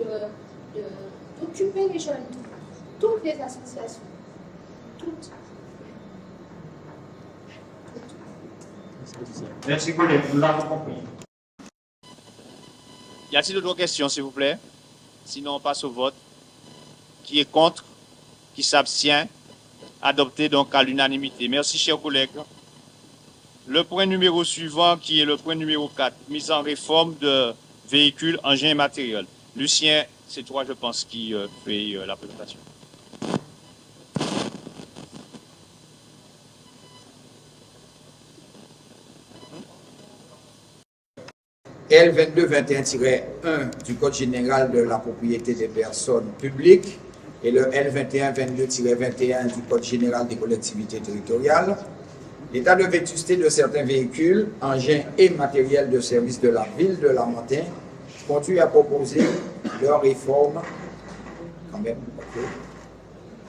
d'occuper les jeunes. Toutes les associations. Toutes. Merci, collègue. Nous l'avons compris. Y a-t-il d'autres questions, s'il vous plaît? Sinon, on passe au vote. Qui est contre? Qui s'abstient? Adopté donc à l'unanimité. Merci, chers collègues. Le point numéro suivant, qui est le point numéro 4, mise en réforme de véhicules, engins et matériels. Lucien, c'est toi, je pense, qui fait la présentation. L2221-1 du Code général de la propriété des personnes publiques et le L2122-21 du Code général des collectivités territoriales, l'état de vétusté de certains véhicules, engins et matériels de service de la ville de Lamentin conduit à proposer leur réforme,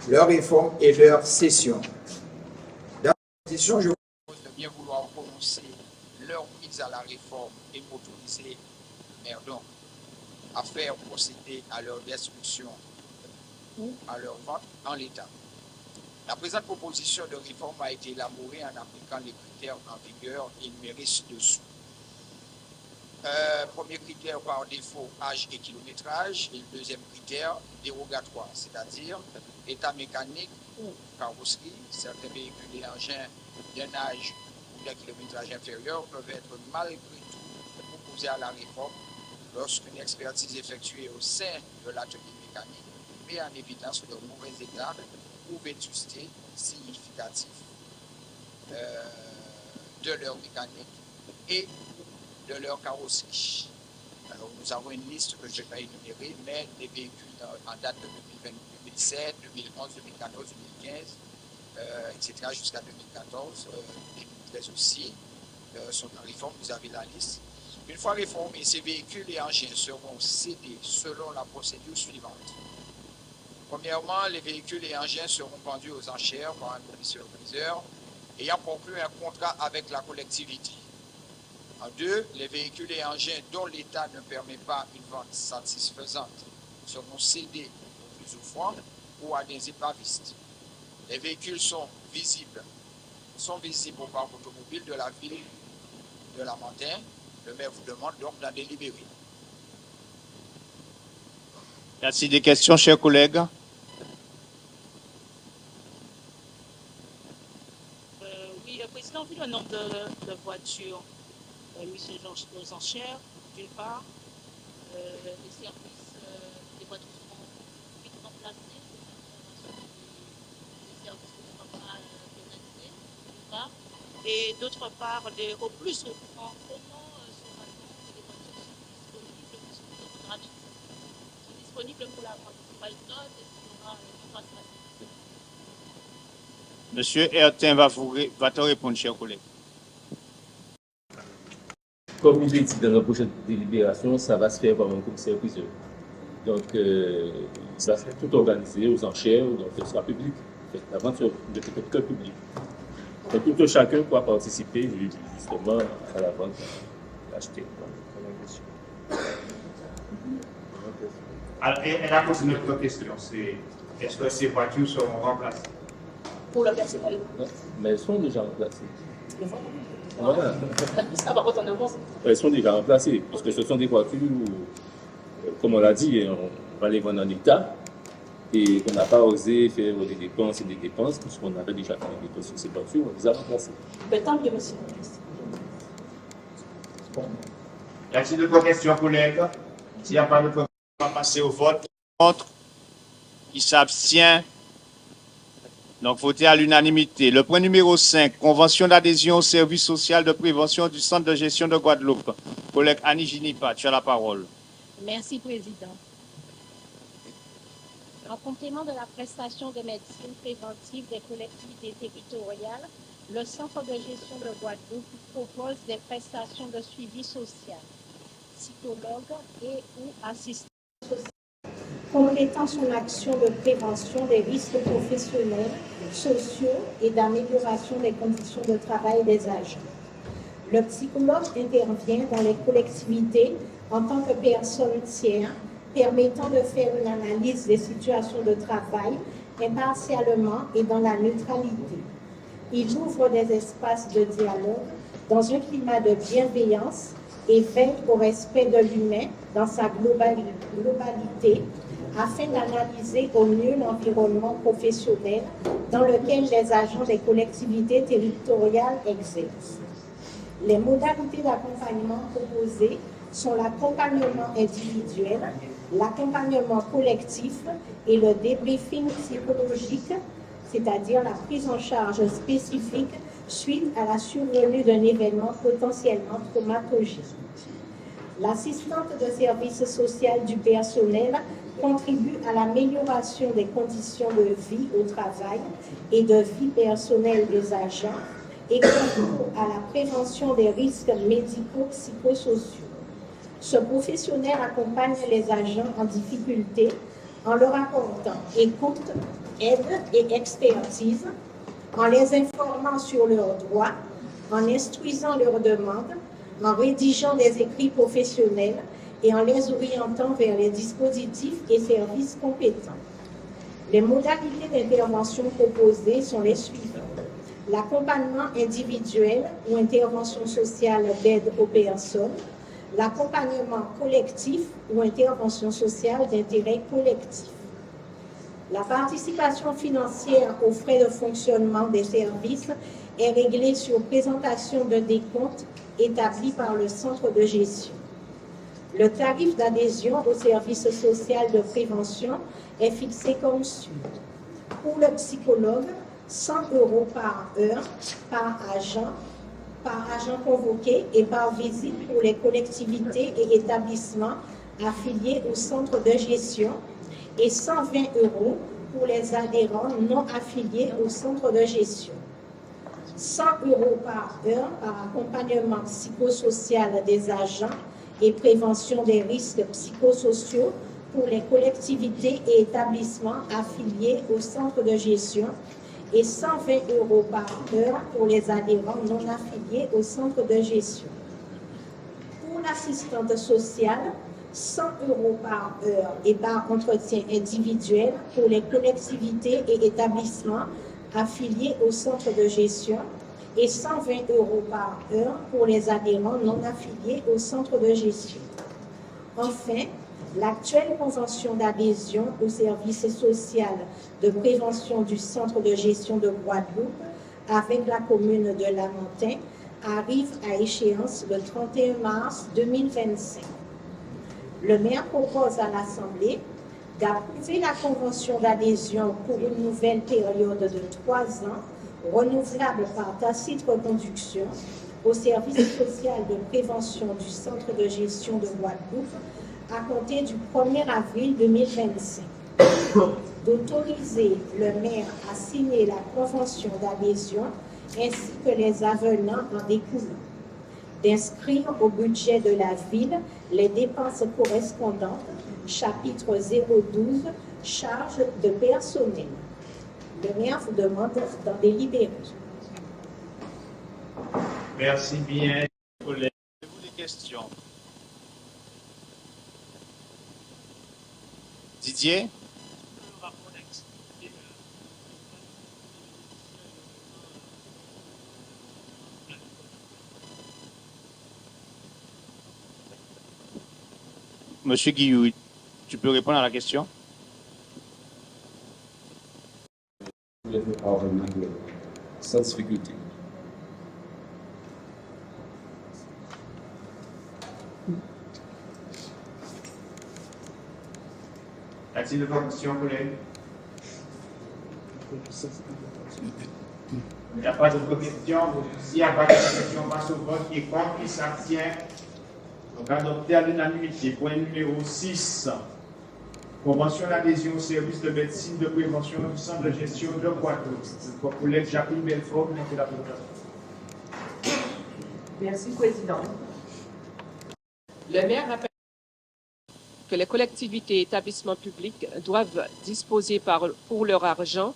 leur réforme et leur cession. Dans la position, je vous propose de bien vouloir prononcer leur mise à la réforme et autoriser le maire donc à faire procéder à leur destruction ou à leur vente en l'état. La présente proposition de réforme a été élaborée en appliquant les critères en vigueur énumérés ci-dessous. Premier critère par défaut, âge et kilométrage, et le deuxième critère, dérogatoire, c'est-à-dire état mécanique ou carrosserie. Certains véhicules et engins d'un âge ou d'un kilométrage inférieur peuvent être malgré tout proposés à la réforme lorsqu'une expertise effectuée au sein de l'atelier mécanique met en évidence leur mauvais état ou vétusté significatif de leur mécanique et de leur carrosserie. Alors, nous avons une liste que je vais pas énumérer, mais les véhicules en date de 2007, 2011, 2014, 2015, etc., jusqu'à 2014, 2013 aussi, sont en réforme, vous avez la liste. Une fois réformés, ces véhicules et engins seront cédés selon la procédure suivante. Premièrement, les véhicules et engins seront vendus aux enchères par un commissaire-priseur ayant conclu un contrat avec la collectivité. En deux, les véhicules et engins dont l'État ne permet pas une vente satisfaisante seront cédés aux usufruits ou à des épavistes. Les véhicules sont visibles au parc automobile de la ville de Lamentin. Le maire vous demande donc d'en délibérer. Merci. Des questions, chers collègues? Oui, Président, vu le nombre de voitures mises aux enchères, d'une part, les services des voitures seront vite remplacés, les services ne seront pas pénalisés, d'une part, et d'autre part, au plus souvent, comment saura-t-on que les voitures sont disponibles pour la principale note et qu'il y aura une trace. Monsieur Ertin va te répondre, cher collègue. Comme il est dit dans la prochaine délibération, ça va se faire par un commissaire-priseur. Donc, ça sera tout organisé aux enchères, donc ce sera public. La vente ne peut être que publique. Donc, tout chacun pourra participer justement à la vente, acheter. Elle a posé une autre question, est-ce que ces voitures seront remplacées? Pour le personnel. Mais elles sont déjà remplacées. Voilà. Ça va retourner en France. Elles sont déjà remplacées, parce que ce sont des voitures où, comme on l'a dit, on va les vendre en état, et qu'on n'a pas osé faire des dépenses et des dépenses, puisqu'on avait déjà fait des dépenses sur ces voitures, on les a remplacées. Tant que monsieur le ministre. Y a-t-il d'autres questions, collègues? S'il n'y a pas d'autres, on va passer au vote. Contre, qui s'abstient. Donc, voté à l'unanimité. Le point numéro 5, convention d'adhésion au service social de prévention du centre de gestion de Guadeloupe. Collègue Annie Ginipa, tu as la parole. Merci, Président. En complément de la prestation de médecine préventive des collectivités territoriales, le Centre de gestion de Guadeloupe propose des prestations de suivi social, psychologue et ou assistant social, complétant son action de prévention des risques professionnels, sociaux et d'amélioration des conditions de travail des agents. Le psychologue intervient dans les collectivités en tant que personne tiers, permettant de faire une analyse des situations de travail impartialement et dans la neutralité. Il ouvre des espaces de dialogue dans un climat de bienveillance et veille au respect de l'humain dans sa globalité afin d'analyser au mieux l'environnement professionnel dans lequel les agents des collectivités territoriales exercent. Les modalités d'accompagnement proposées sont l'accompagnement individuel, l'accompagnement collectif et le débriefing psychologique, c'est-à-dire la prise en charge spécifique suite à la survenue d'un événement potentiellement traumatogène. L'assistante de service social du personnel contribue à l'amélioration des conditions de vie au travail et de vie personnelle des agents et concourt à la prévention des risques médico-psychosociaux. Ce professionnel accompagne les agents en difficulté en leur apportant écoute, aide et expertise, en les informant sur leurs droits, en instruisant leurs demandes, en rédigeant des écrits professionnels et en les orientant vers les dispositifs et services compétents. Les modalités d'intervention proposées sont les suivantes. L'accompagnement individuel ou intervention sociale d'aide aux personnes, l'accompagnement collectif ou intervention sociale d'intérêt collectif. La participation financière aux frais de fonctionnement des services est réglée sur présentation de décompte établi par le centre de gestion. Le tarif d'adhésion au service social de prévention est fixé comme suit. Pour le psychologue, 100 € par heure, par agent convoqué et par visite pour les collectivités et établissements affiliés au centre de gestion et 120 € pour les adhérents non affiliés au centre de gestion. 100 € par heure par accompagnement psychosocial des agents et prévention des risques psychosociaux pour les collectivités et établissements affiliés au centre de gestion et 120 € par heure pour les adhérents non affiliés au centre de gestion. Pour l'assistante sociale, 100 € par heure et par entretien individuel pour les collectivités et établissements affiliés au centre de gestion et 120 € par heure pour les adhérents non affiliés au centre de gestion. Enfin, l'actuelle convention d'adhésion au service social de prévention du centre de gestion de Guadeloupe avec la commune de Lamentin arrive à échéance le 31 mars 2025. Le maire propose à l'Assemblée d'approuver la convention d'adhésion pour une nouvelle période de 3 ans, renouvelable par tacite reconduction, au service social de prévention du centre de gestion de Guadeloupe à compter du 1er avril 2025. D'autoriser le maire à signer la convention d'adhésion ainsi que les avenants en découlant. D'inscrire au budget de la ville les dépenses correspondantes, chapitre 012, charges de personnel. Le maire vous demande d'en délibérer. Merci bien, collègues. Avez-vous des questions? Didier? Monsieur Guillou, tu peux répondre à la question? sans difficulté. Y a-t-il d'autres questions, collègues? Il n'y a pas d'autres questions. S'il n'y a pas de questions, on passe au vote qui est contre, qui s'abstient. Donc, adopté à l'unanimité. Point numéro 6. Convention d'adhésion au service de médecine de prévention du centre de gestion de Guadeloupe. Votre collègue Jacqueline Belfort, vous avez la parole. Merci, Président. Le maire rappelle que les collectivités et établissements publics doivent disposer pour leurs agents,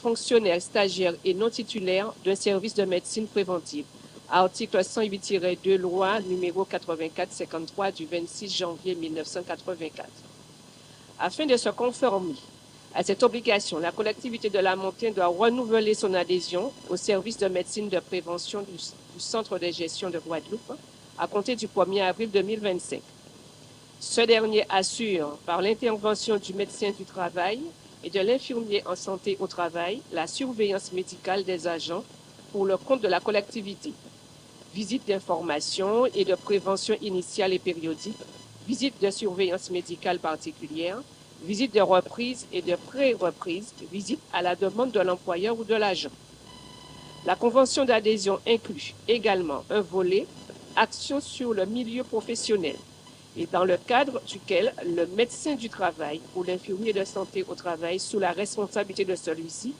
fonctionnaires, stagiaires et non titulaires d'un service de médecine préventive. Article 108-2 loi numéro 84-53 du 26 janvier 1984. Afin de se conformer à cette obligation, la collectivité de la Montagne doit renouveler son adhésion au service de médecine de prévention du Centre de gestion de Guadeloupe à compter du 1er avril 2025. Ce dernier assure, par l'intervention du médecin du travail et de l'infirmier en santé au travail, la surveillance médicale des agents pour le compte de la collectivité. Visite d'information et de prévention initiale et périodique, visite de surveillance médicale particulière, visite de reprise et de pré-reprise, visite à la demande de l'employeur ou de l'agent. La convention d'adhésion inclut également un volet action sur le milieu professionnel et dans le cadre duquel le médecin du travail ou l'infirmier de santé au travail sous la responsabilité de celui-ci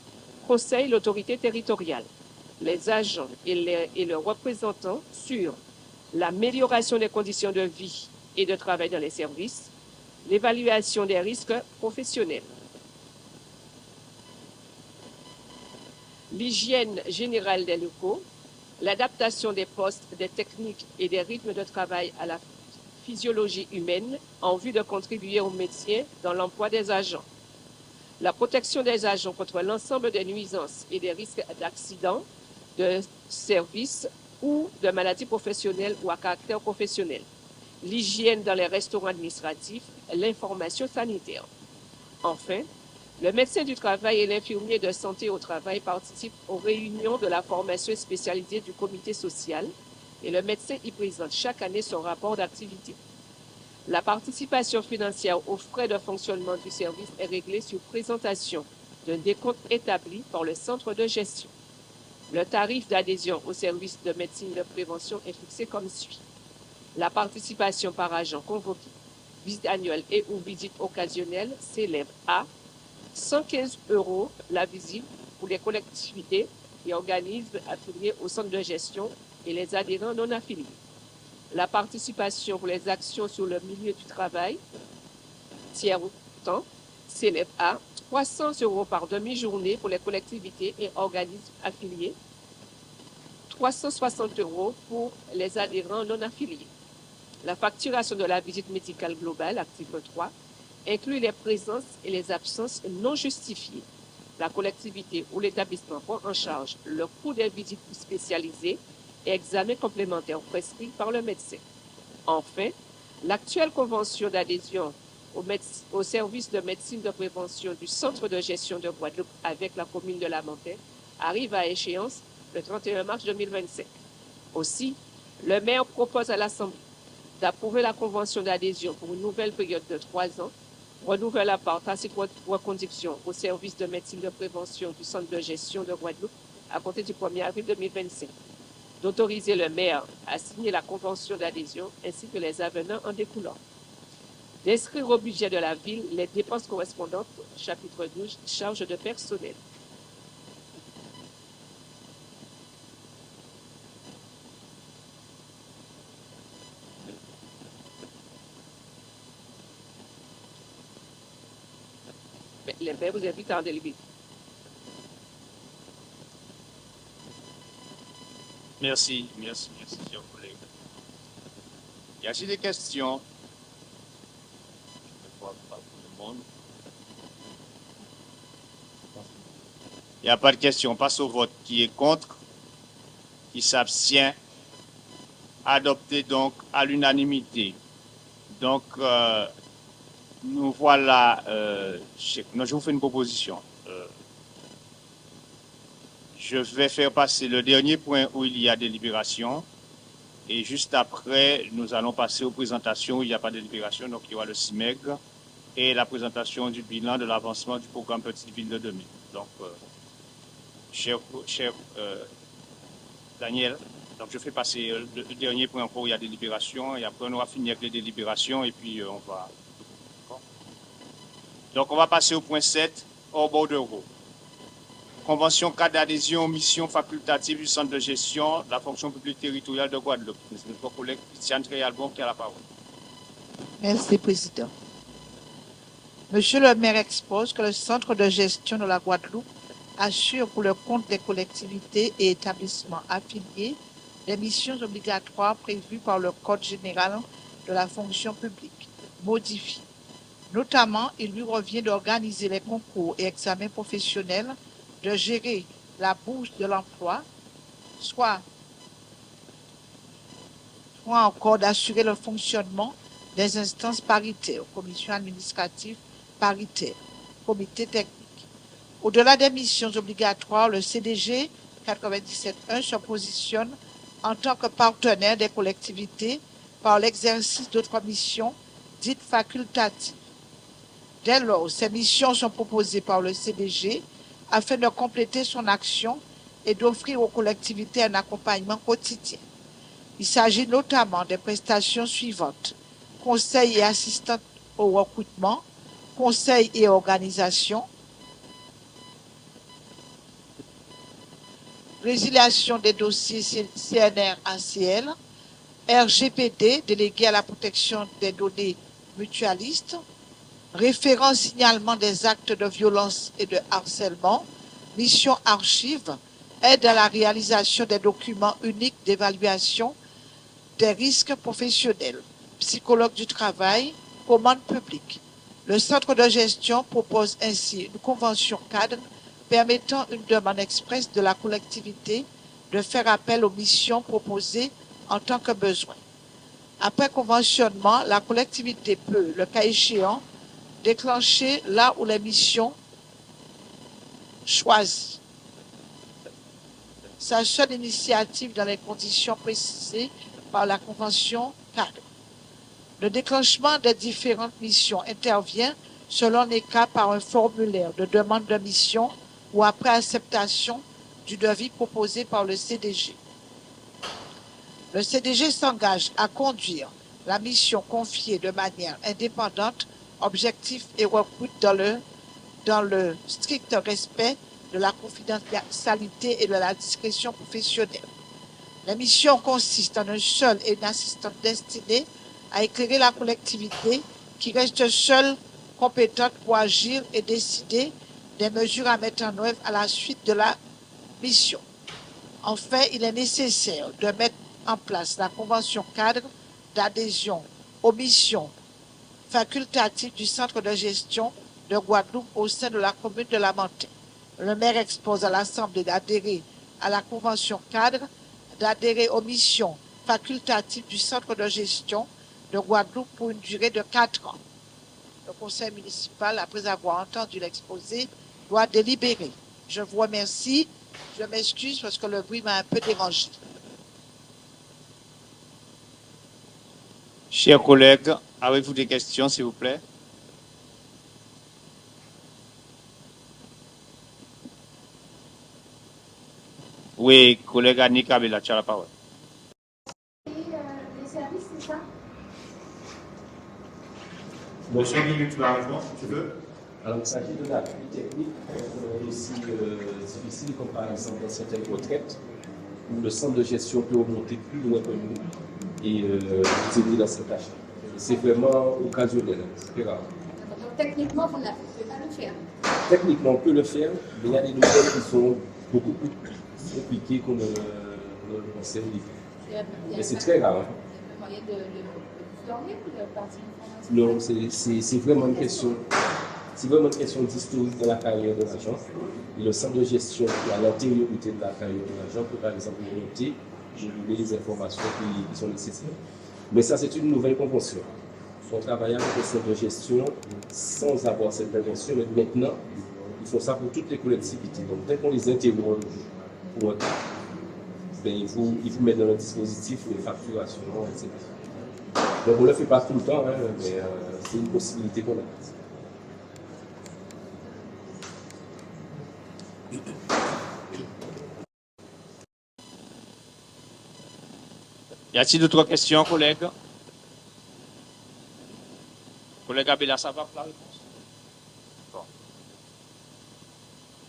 conseille l'autorité territoriale, les agents et le représentant sur l'amélioration des conditions de vie et de travail dans les services, l'évaluation des risques professionnels, l'hygiène générale des locaux, l'adaptation des postes, des techniques et des rythmes de travail à la physiologie humaine en vue de contribuer au maintien dans l'emploi des agents, la protection des agents contre l'ensemble des nuisances et des risques d'accidents, de services ou de maladies professionnelles ou à caractère professionnel, l'hygiène dans les restaurants administratifs, l'information sanitaire. Enfin, le médecin du travail et l'infirmier de santé au travail participent aux réunions de la formation spécialisée du comité social et le médecin y présente chaque année son rapport d'activité. La participation financière aux frais de fonctionnement du service est réglée sur présentation d'un décompte établi par le centre de gestion. Le tarif d'adhésion au service de médecine de prévention est fixé comme suit. La participation par agent convoqué, visite annuelle et ou visite occasionnelle s'élève à 115 € la visite pour les collectivités et organismes affiliés au centre de gestion et les adhérents non affiliés. La participation pour les actions sur le milieu du travail, tiers-temps, s'élève à 300 € par demi-journée pour les collectivités et organismes affiliés, 360 € pour les adhérents non affiliés. La facturation de la visite médicale globale, article 3, inclut les présences et les absences non justifiées. La collectivité ou l'établissement prend en charge le coût des visites spécialisées et examens complémentaires prescrits par le médecin. Enfin, l'actuelle convention d'adhésion au service de médecine de prévention du Centre de gestion de Guadeloupe avec la commune de La Montagne arrive à échéance le 31 mars 2025. Aussi, le maire propose à l'Assemblée d'approuver la convention d'adhésion pour une nouvelle période de 3 ans, renouvelable par tacite reconduction au service de médecine de prévention du Centre de gestion de Guadeloupe à compter du 1er avril 2025, d'autoriser le maire à signer la convention d'adhésion ainsi que les avenants en découlant, d'inscrire au budget de la ville les dépenses correspondantes, chapitre 12, charges de personnel. Les maires vous invitent à en délibérer. Merci, chers collègues. Y a-t-il des questions? Je ne vois pas tout le monde. Il n'y a pas de questions. On passe au vote. Qui est contre? Qui s'abstient? Adopté donc à l'unanimité. Donc, nous voilà. Je vous fais une proposition. Je vais faire passer le dernier point où il y a délibération. Et juste après, nous allons passer aux présentations où il n'y a pas de délibération. Donc, il y aura le CIMEG et la présentation du bilan de l'avancement du programme Petite Ville de 2000. Donc, cher Daniel, donc je fais passer le dernier point encore où il y a délibération. Et après, on aura fini avec les délibérations et puis on va... Donc, on va passer au point 7, hors bordereau. Convention cadre d'adhésion aux missions facultatives du centre de gestion de la fonction publique territoriale de Guadeloupe. Notre collègue Christiane Tréalbon qui a la parole. Merci, Président. Monsieur le maire expose que le centre de gestion de la Guadeloupe assure pour le compte des collectivités et établissements affiliés les missions obligatoires prévues par le Code général de la fonction publique, modifié. Notamment, il lui revient d'organiser les concours et examens professionnels, de gérer la bourse de l'emploi, soit encore d'assurer le fonctionnement des instances paritaires, commissions administratives paritaires, comités techniques. Au-delà des missions obligatoires, le CDG 97.1 se positionne en tant que partenaire des collectivités par l'exercice d'autres missions dites facultatives. Dès lors, ces missions sont proposées par le CDG afin de compléter son action et d'offrir aux collectivités un accompagnement quotidien. Il s'agit notamment des prestations suivantes: conseil et assistance au recrutement, conseil et organisation, résiliation des dossiers CNR-ACL, RGPD, délégué à la protection des données mutualistes, référent signalement des actes de violence et de harcèlement, mission archive, aide à la réalisation des documents uniques d'évaluation des risques professionnels, psychologue du travail, commande publique. Le centre de gestion propose ainsi une convention cadre permettant une demande expresse de la collectivité de faire appel aux missions proposées en tant que besoin. Après conventionnement, la collectivité peut, le cas échéant, déclencher là où les missions choisies. Sa seule initiative dans les conditions précisées par la convention cadre. Le déclenchement des différentes missions intervient selon les cas par un formulaire de demande de mission ou après acceptation du devis proposé par le CDG. Le CDG s'engage à conduire la mission confiée de manière indépendante, objectif et recrute dans le strict respect de la confidentialité et de la discrétion professionnelle. La mission consiste en un seul et une assistante destinée à éclairer la collectivité qui reste seule compétente pour agir et décider des mesures à mettre en œuvre à la suite de la mission. Enfin, il est nécessaire de mettre en place la convention cadre d'adhésion aux missions facultatives du centre de gestion de Guadeloupe au sein de la commune de Lamentin. Le maire expose à l'Assemblée d'adhérer à la convention cadre, d'adhérer aux missions facultatives du centre de gestion de Guadeloupe pour une durée de 4 ans. Le conseil municipal, après avoir entendu l'exposé, doit délibérer. Je vous remercie. Je m'excuse parce que le bruit m'a un peu dérangé. Chers collègues, avez-vous des questions, s'il vous plaît? Oui, collègue Annie Kabela, tu as la parole. Les services, c'est ça? Monsieur Guillaume, tu vas répondre si tu veux. Alors, il s'agit de l'appui technique aussi difficile, comme par exemple dans certaines retraites, où le centre de gestion peut remonter plus loin que nous et nous aider dans cette tâche. C'est vraiment occasionnel, c'est rare. Donc, techniquement, vous ne pouvez pas le faire. Techniquement, on peut le faire, mais il y a des nouvelles qui sont beaucoup plus compliquées qu'on ne le pensait. Mais c'est très rare. Hein. Il y a moyen de dormir ou de partir en formation? Non, c'est vraiment une question. C'est vraiment une question d'historique de la carrière de l'agent. Et le centre de gestion qui a l'antériorité de la carrière de l'agent peut par exemple monter et donner les informations qui sont nécessaires. Mais ça, c'est une nouvelle convention. On travaille avec le centre de gestion sans avoir cette convention, mais maintenant, ils font ça pour toutes les collectivités. Donc, dès qu'on les interroge pour un cas, ben, il vous met dans le dispositif les facturations, etc. Donc on ne le fait pas tout le temps, hein, mais c'est une possibilité qu'on a. Y a-t-il d'autres questions, collègues? Collègue Abela, ça va pour la réponse? Bon.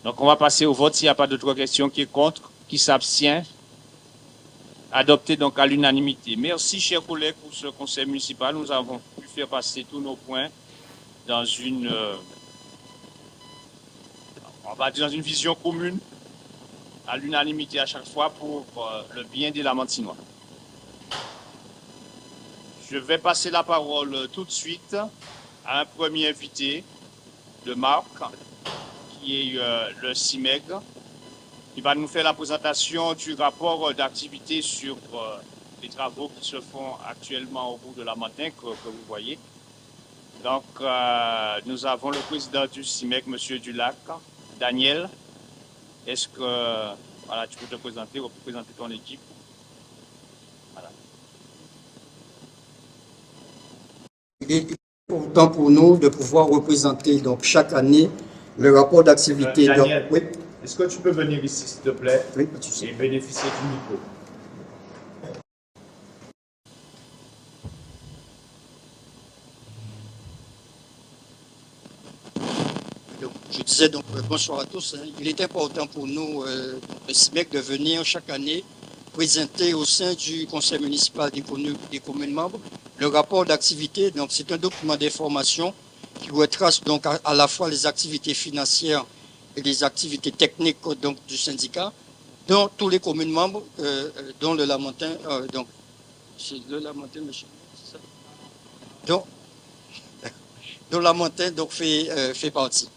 Donc, on va passer au vote. S'il n'y a pas d'autres questions, qui est contre, qui s'abstient, adopté donc à l'unanimité. Merci, chers collègues, pour ce conseil municipal. Nous avons pu faire passer tous nos points dans une, on va dire dans une vision commune, à l'unanimité à chaque fois pour le bien des Lamentinois. Je vais passer la parole tout de suite à un premier invité de marque, qui est le CIMEG, qui va nous faire la présentation du rapport d'activité sur les travaux qui se font actuellement au bout de Lamentin, que vous voyez. Donc, nous avons le président du CIMEG, M. Dulac, Daniel. Est-ce que voilà, tu peux te présenter, représenter ton équipe? Voilà. Il est important pour nous de pouvoir représenter donc chaque année le rapport d'activité. Daniel, oui. Est-ce que tu peux venir ici, s'il te plaît, oui, et bénéficier du micro? Je disais donc bonsoir à tous. Il est important pour nous, le CIMEG, de venir chaque année présenter au sein du conseil municipal des communes membres le rapport d'activité. Donc c'est un document d'information qui retrace donc à la fois les activités financières et les activités techniques donc du syndicat dans tous les communes membres, dont le Lamentin, donc c'est le Lamentin, monsieur, c'est ça? Dont Lamentin donc fait partie.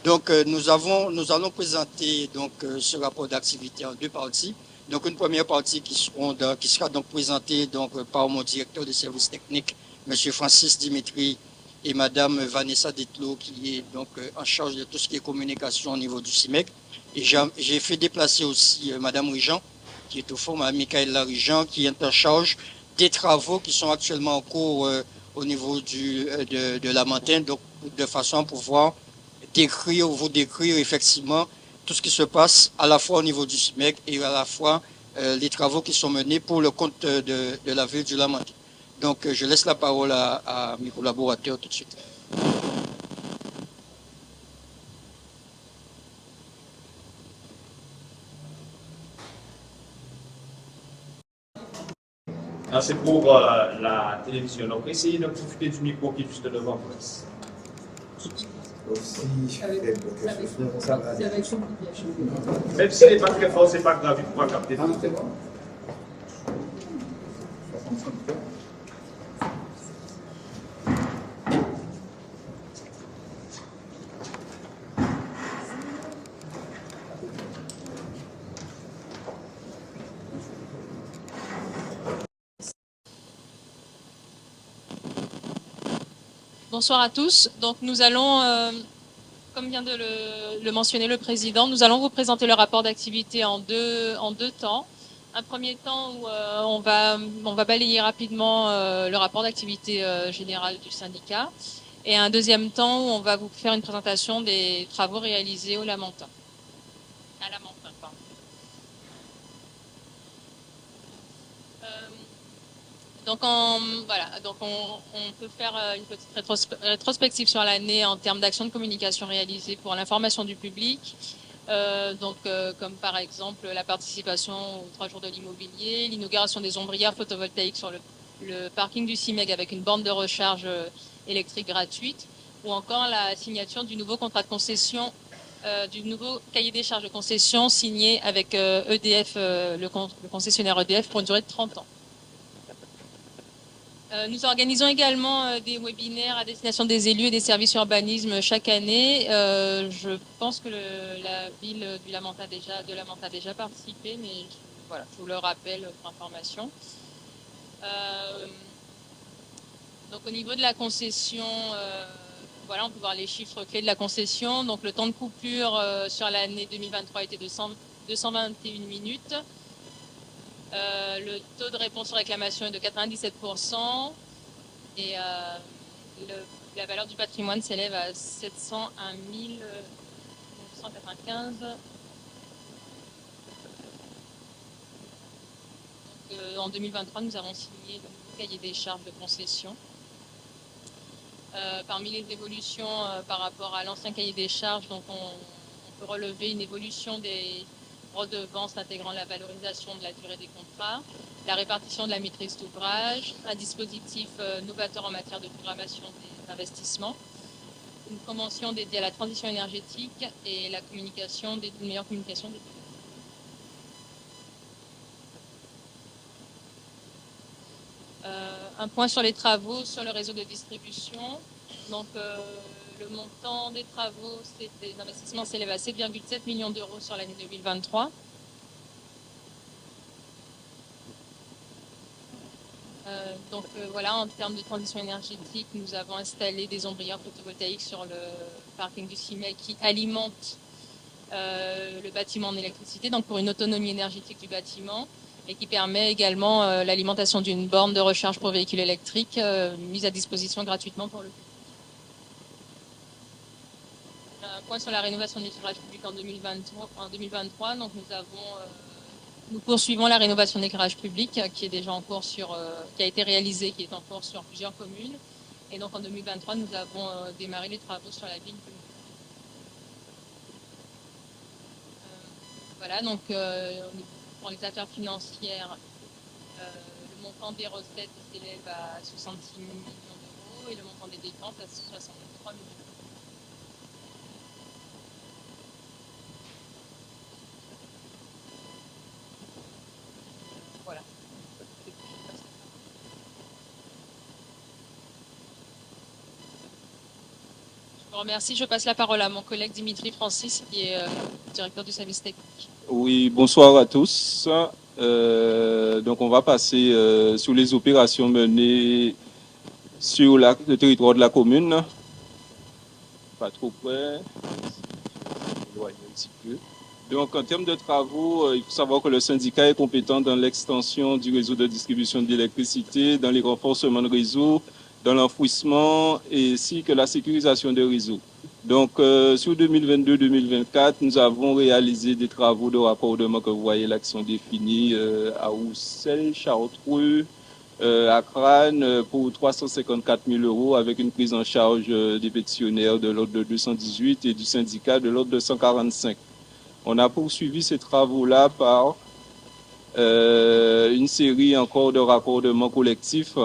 Donc nous allons présenter donc ce rapport d'activité en deux parties. Donc une première partie qui sera donc présentée donc par mon directeur de services techniques, monsieur Francis Dimitri, et madame Vanessa Detlo, qui est donc en charge de tout ce qui est communication au niveau du CIMEG. Et j'ai fait déplacer aussi madame Rijan, qui est au fond, madame Michaela Rijan, qui est en charge des travaux qui sont actuellement en cours au niveau de Lamentin, donc de façon à pouvoir vous décrire effectivement tout ce qui se passe à la fois au niveau du CIMEG et à la fois les travaux qui sont menés pour le compte de la ville du Lamentin. Donc je laisse la parole à mes collaborateurs tout de suite. C'est pour la télévision. Donc essayez de profiter du micro qui est juste devant vous. Même s'il n'est pas très fort, c'est pas grave, il pourra capter tout. Bonsoir à tous. Donc nous allons, comme vient de le mentionner le président, nous allons vous présenter le rapport d'activité en deux temps. Un premier temps où on va balayer rapidement le rapport d'activité générale du syndicat, et un deuxième temps où on va vous faire une présentation des travaux réalisés au Lamentin. À Lamentin, pardon. Donc on peut faire une petite rétrospective sur l'année en termes d'actions de communication réalisées pour l'information du public. Comme par exemple la participation aux 3 jours de l'immobilier, l'inauguration des ombrières photovoltaïques sur le parking du CIMEG avec une borne de recharge électrique gratuite, ou encore la signature du nouveau contrat de concession, du nouveau cahier des charges de concession signé avec EDF, le concessionnaire EDF, pour une durée de 30 ans. Nous organisons également des webinaires à destination des élus et des services urbanisme chaque année. Je pense que la ville de Lamentin a déjà participé, mais voilà, je vous le rappelle pour information. Donc au niveau de la concession, voilà, on peut voir les chiffres clés de la concession. Donc le temps de coupure sur l'année 2023 était de 221 minutes. Le taux de réponse aux réclamations est de 97%. Et la valeur du patrimoine s'élève à 701 995. En 2023, nous avons signé le cahier des charges de concession. Parmi les évolutions par rapport à l'ancien cahier des charges, donc on peut relever une évolution des redevances intégrant la valorisation de la durée des contrats, la répartition de la maîtrise d'ouvrage, un dispositif novateur en matière de programmation des investissements, une convention dédiée à la transition énergétique et la communication, une meilleure communication des un point sur les travaux sur le réseau de distribution. Donc, le montant des travaux, des investissements s'élève à 7,7 millions d'euros sur l'année 2023. Voilà, en termes de transition énergétique, nous avons installé des ombrières photovoltaïques sur le parking du CIMEC qui alimentent le bâtiment en électricité, donc pour une autonomie énergétique du bâtiment, et qui permet également l'alimentation d'une borne de recharge pour véhicules électriques mise à disposition gratuitement pour le public. Un point sur la rénovation de l'éclairage public en 2023. Donc nous poursuivons la rénovation de l'éclairage public qui est déjà en cours qui a été réalisée, qui est en cours sur plusieurs communes. Et donc en 2023, nous avons démarré les travaux sur la ville. Voilà, donc pour les affaires financières, le montant des recettes s'élève à 66 millions d'euros et le montant des dépenses à 63 millions. Voilà. Je vous remercie. Je passe la parole à mon collègue Dimitri Francis, qui est directeur du service technique. Oui, bonsoir à tous. Donc on va passer sur les opérations menées sur le territoire de la commune. Pas trop près. Un petit peu. Donc en termes de travaux, il faut savoir que le syndicat est compétent dans l'extension du réseau de distribution de l'électricité, dans les renforcements de réseau, dans l'enfouissement ainsi que la sécurisation des réseaux. Donc, sur 2022-2024, nous avons réalisé des travaux de raccordement que vous voyez là qui sont définis à Roussel, Chartreux, à Crâne pour 354 000 euros avec une prise en charge des pétitionnaires de l'ordre de 218 et du syndicat de l'ordre de 145. On a poursuivi ces travaux-là par une série encore de raccordements collectifs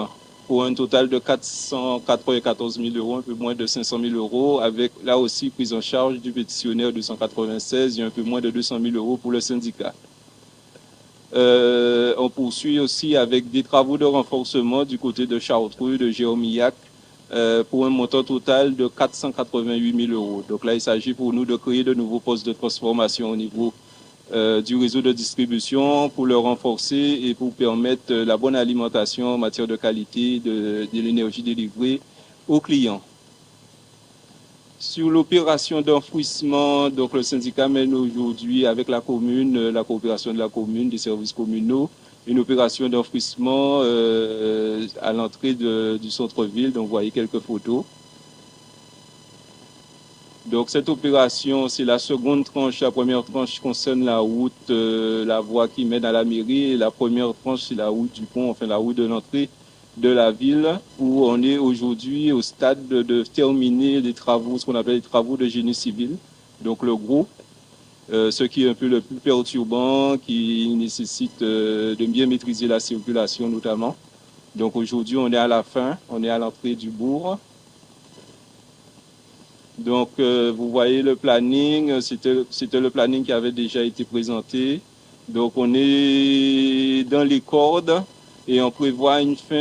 pour un total de 494 000 euros, un peu moins de 500 000 euros, avec là aussi prise en charge du pétitionnaire 296 et un peu moins de 200 000 euros pour le syndicat. On poursuit aussi avec des travaux de renforcement du côté de Chartreux, de Jéromillac, pour un montant total de 488 000 euros. Donc là, il s'agit pour nous de créer de nouveaux postes de transformation au niveau du réseau de distribution pour le renforcer et pour permettre la bonne alimentation en matière de qualité de l'énergie délivrée aux clients. Sur l'opération d'enfouissement, donc le syndicat mène aujourd'hui avec la commune, la coopération de la commune, des services communaux, une opération d'enfouissement à l'entrée du centre-ville. Donc vous voyez quelques photos. Donc cette opération, c'est la seconde tranche. La première tranche concerne la route, la voie qui mène à la mairie. Et la première tranche, c'est la route du pont, enfin la route de l'entrée de la ville, où on est aujourd'hui au stade de terminer les travaux, ce qu'on appelle les travaux de génie civil. Donc le gros, ce qui est un peu le plus perturbant, qui nécessite de bien maîtriser la circulation notamment. Donc aujourd'hui, on est à la fin, on est à l'entrée du bourg. Donc, vous voyez le planning, c'était le planning qui avait déjà été présenté. Donc, on est dans les cordes et on prévoit une fin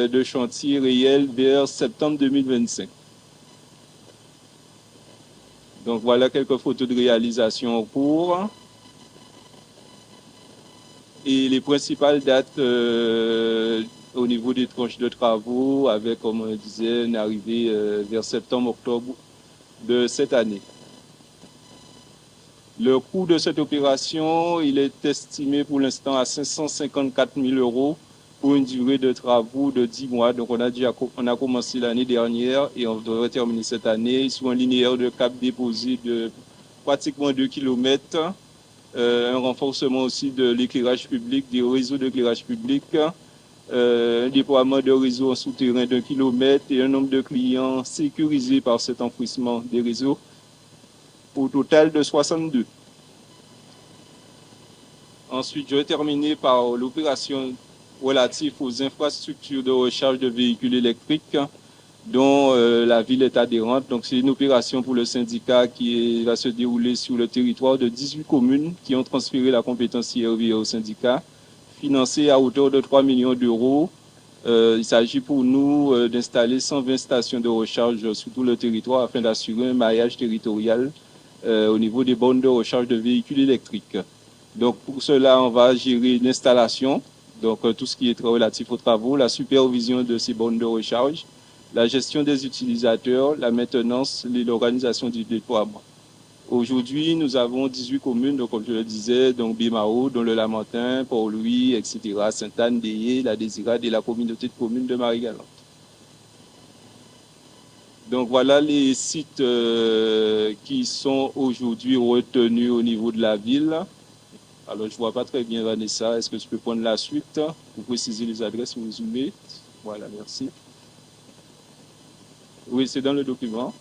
de chantier réel vers septembre 2025. Donc, voilà quelques photos de réalisation en cours. Et les principales dates au niveau des tranches de travaux avec, comme on disait, une arrivée vers septembre-octobre de cette année. Le coût de cette opération, il est estimé pour l'instant à 554 000 € pour une durée de travaux de 10 mois. Donc on a commencé l'année dernière et on devrait terminer cette année sur un linéaire de câble déposé de pratiquement 2 km, un renforcement aussi de l'éclairage public, des réseaux d'éclairage public, un déploiement de réseaux en souterrain d'1 km et un nombre de clients sécurisés par cet enfouissement des réseaux au total de 62. Ensuite, je vais terminer par l'opération relative aux infrastructures de recharge de véhicules électriques dont la ville est adhérente. Donc, c'est une opération pour le syndicat qui va se dérouler sur le territoire de 18 communes qui ont transféré la compétence IRV au syndicat, financée à hauteur de 3 millions d'euros. Il s'agit pour nous d'installer 120 stations de recharge sur tout le territoire afin d'assurer un maillage territorial au niveau des bornes de recharge de véhicules électriques. Donc, pour cela, on va gérer l'installation, donc tout ce qui est relatif aux travaux, la supervision de ces bornes de recharge, la gestion des utilisateurs, la maintenance et l'organisation du déploiement. Aujourd'hui, nous avons 18 communes, donc, comme je le disais, donc Bimao, dont le Lamentin, Port-Louis, etc., Sainte-Anne, Déhé, la Désirade et la communauté de communes de Marie-Galante. Donc voilà les sites qui sont aujourd'hui retenus au niveau de la ville. Alors je ne vois pas très bien Vanessa, est-ce que tu peux prendre la suite pour préciser les adresses, vous résumez? Voilà, merci. Oui, c'est dans le document.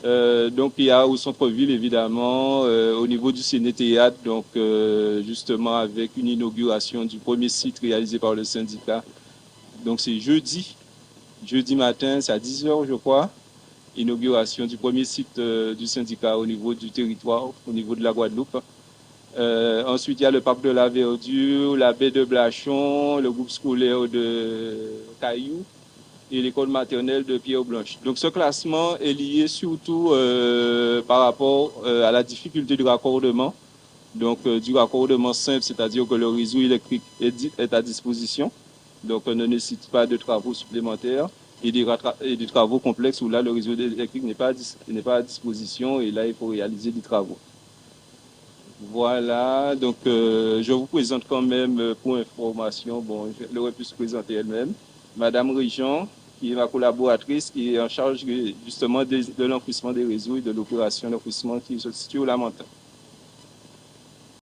Donc il y a au centre-ville évidemment, au niveau du Ciné-Théâtre, donc justement avec une inauguration du premier site réalisé par le syndicat. Donc c'est jeudi matin, c'est à 10h je crois, inauguration du premier site du syndicat au niveau du territoire, au niveau de la Guadeloupe. Ensuite il y a le parc de la Verdure, la baie de Blachon, le groupe scolaire de Caillou et l'école maternelle de Pierre-Blanche. Donc ce classement est lié surtout par rapport à la difficulté du raccordement. Donc du raccordement simple, c'est-à-dire que le réseau électrique est à disposition. Donc on ne nécessite pas de travaux supplémentaires et des travaux complexes où là le réseau électrique n'est pas à disposition et là il faut réaliser des travaux. Voilà, donc je vous présente quand même pour information, bon, elle aurait pu se présenter elle-même, Madame Régent, qui est ma collaboratrice, qui est en charge justement de l'enfouissement des réseaux et de l'opération d'enfouissement qui se situe au Lamentin.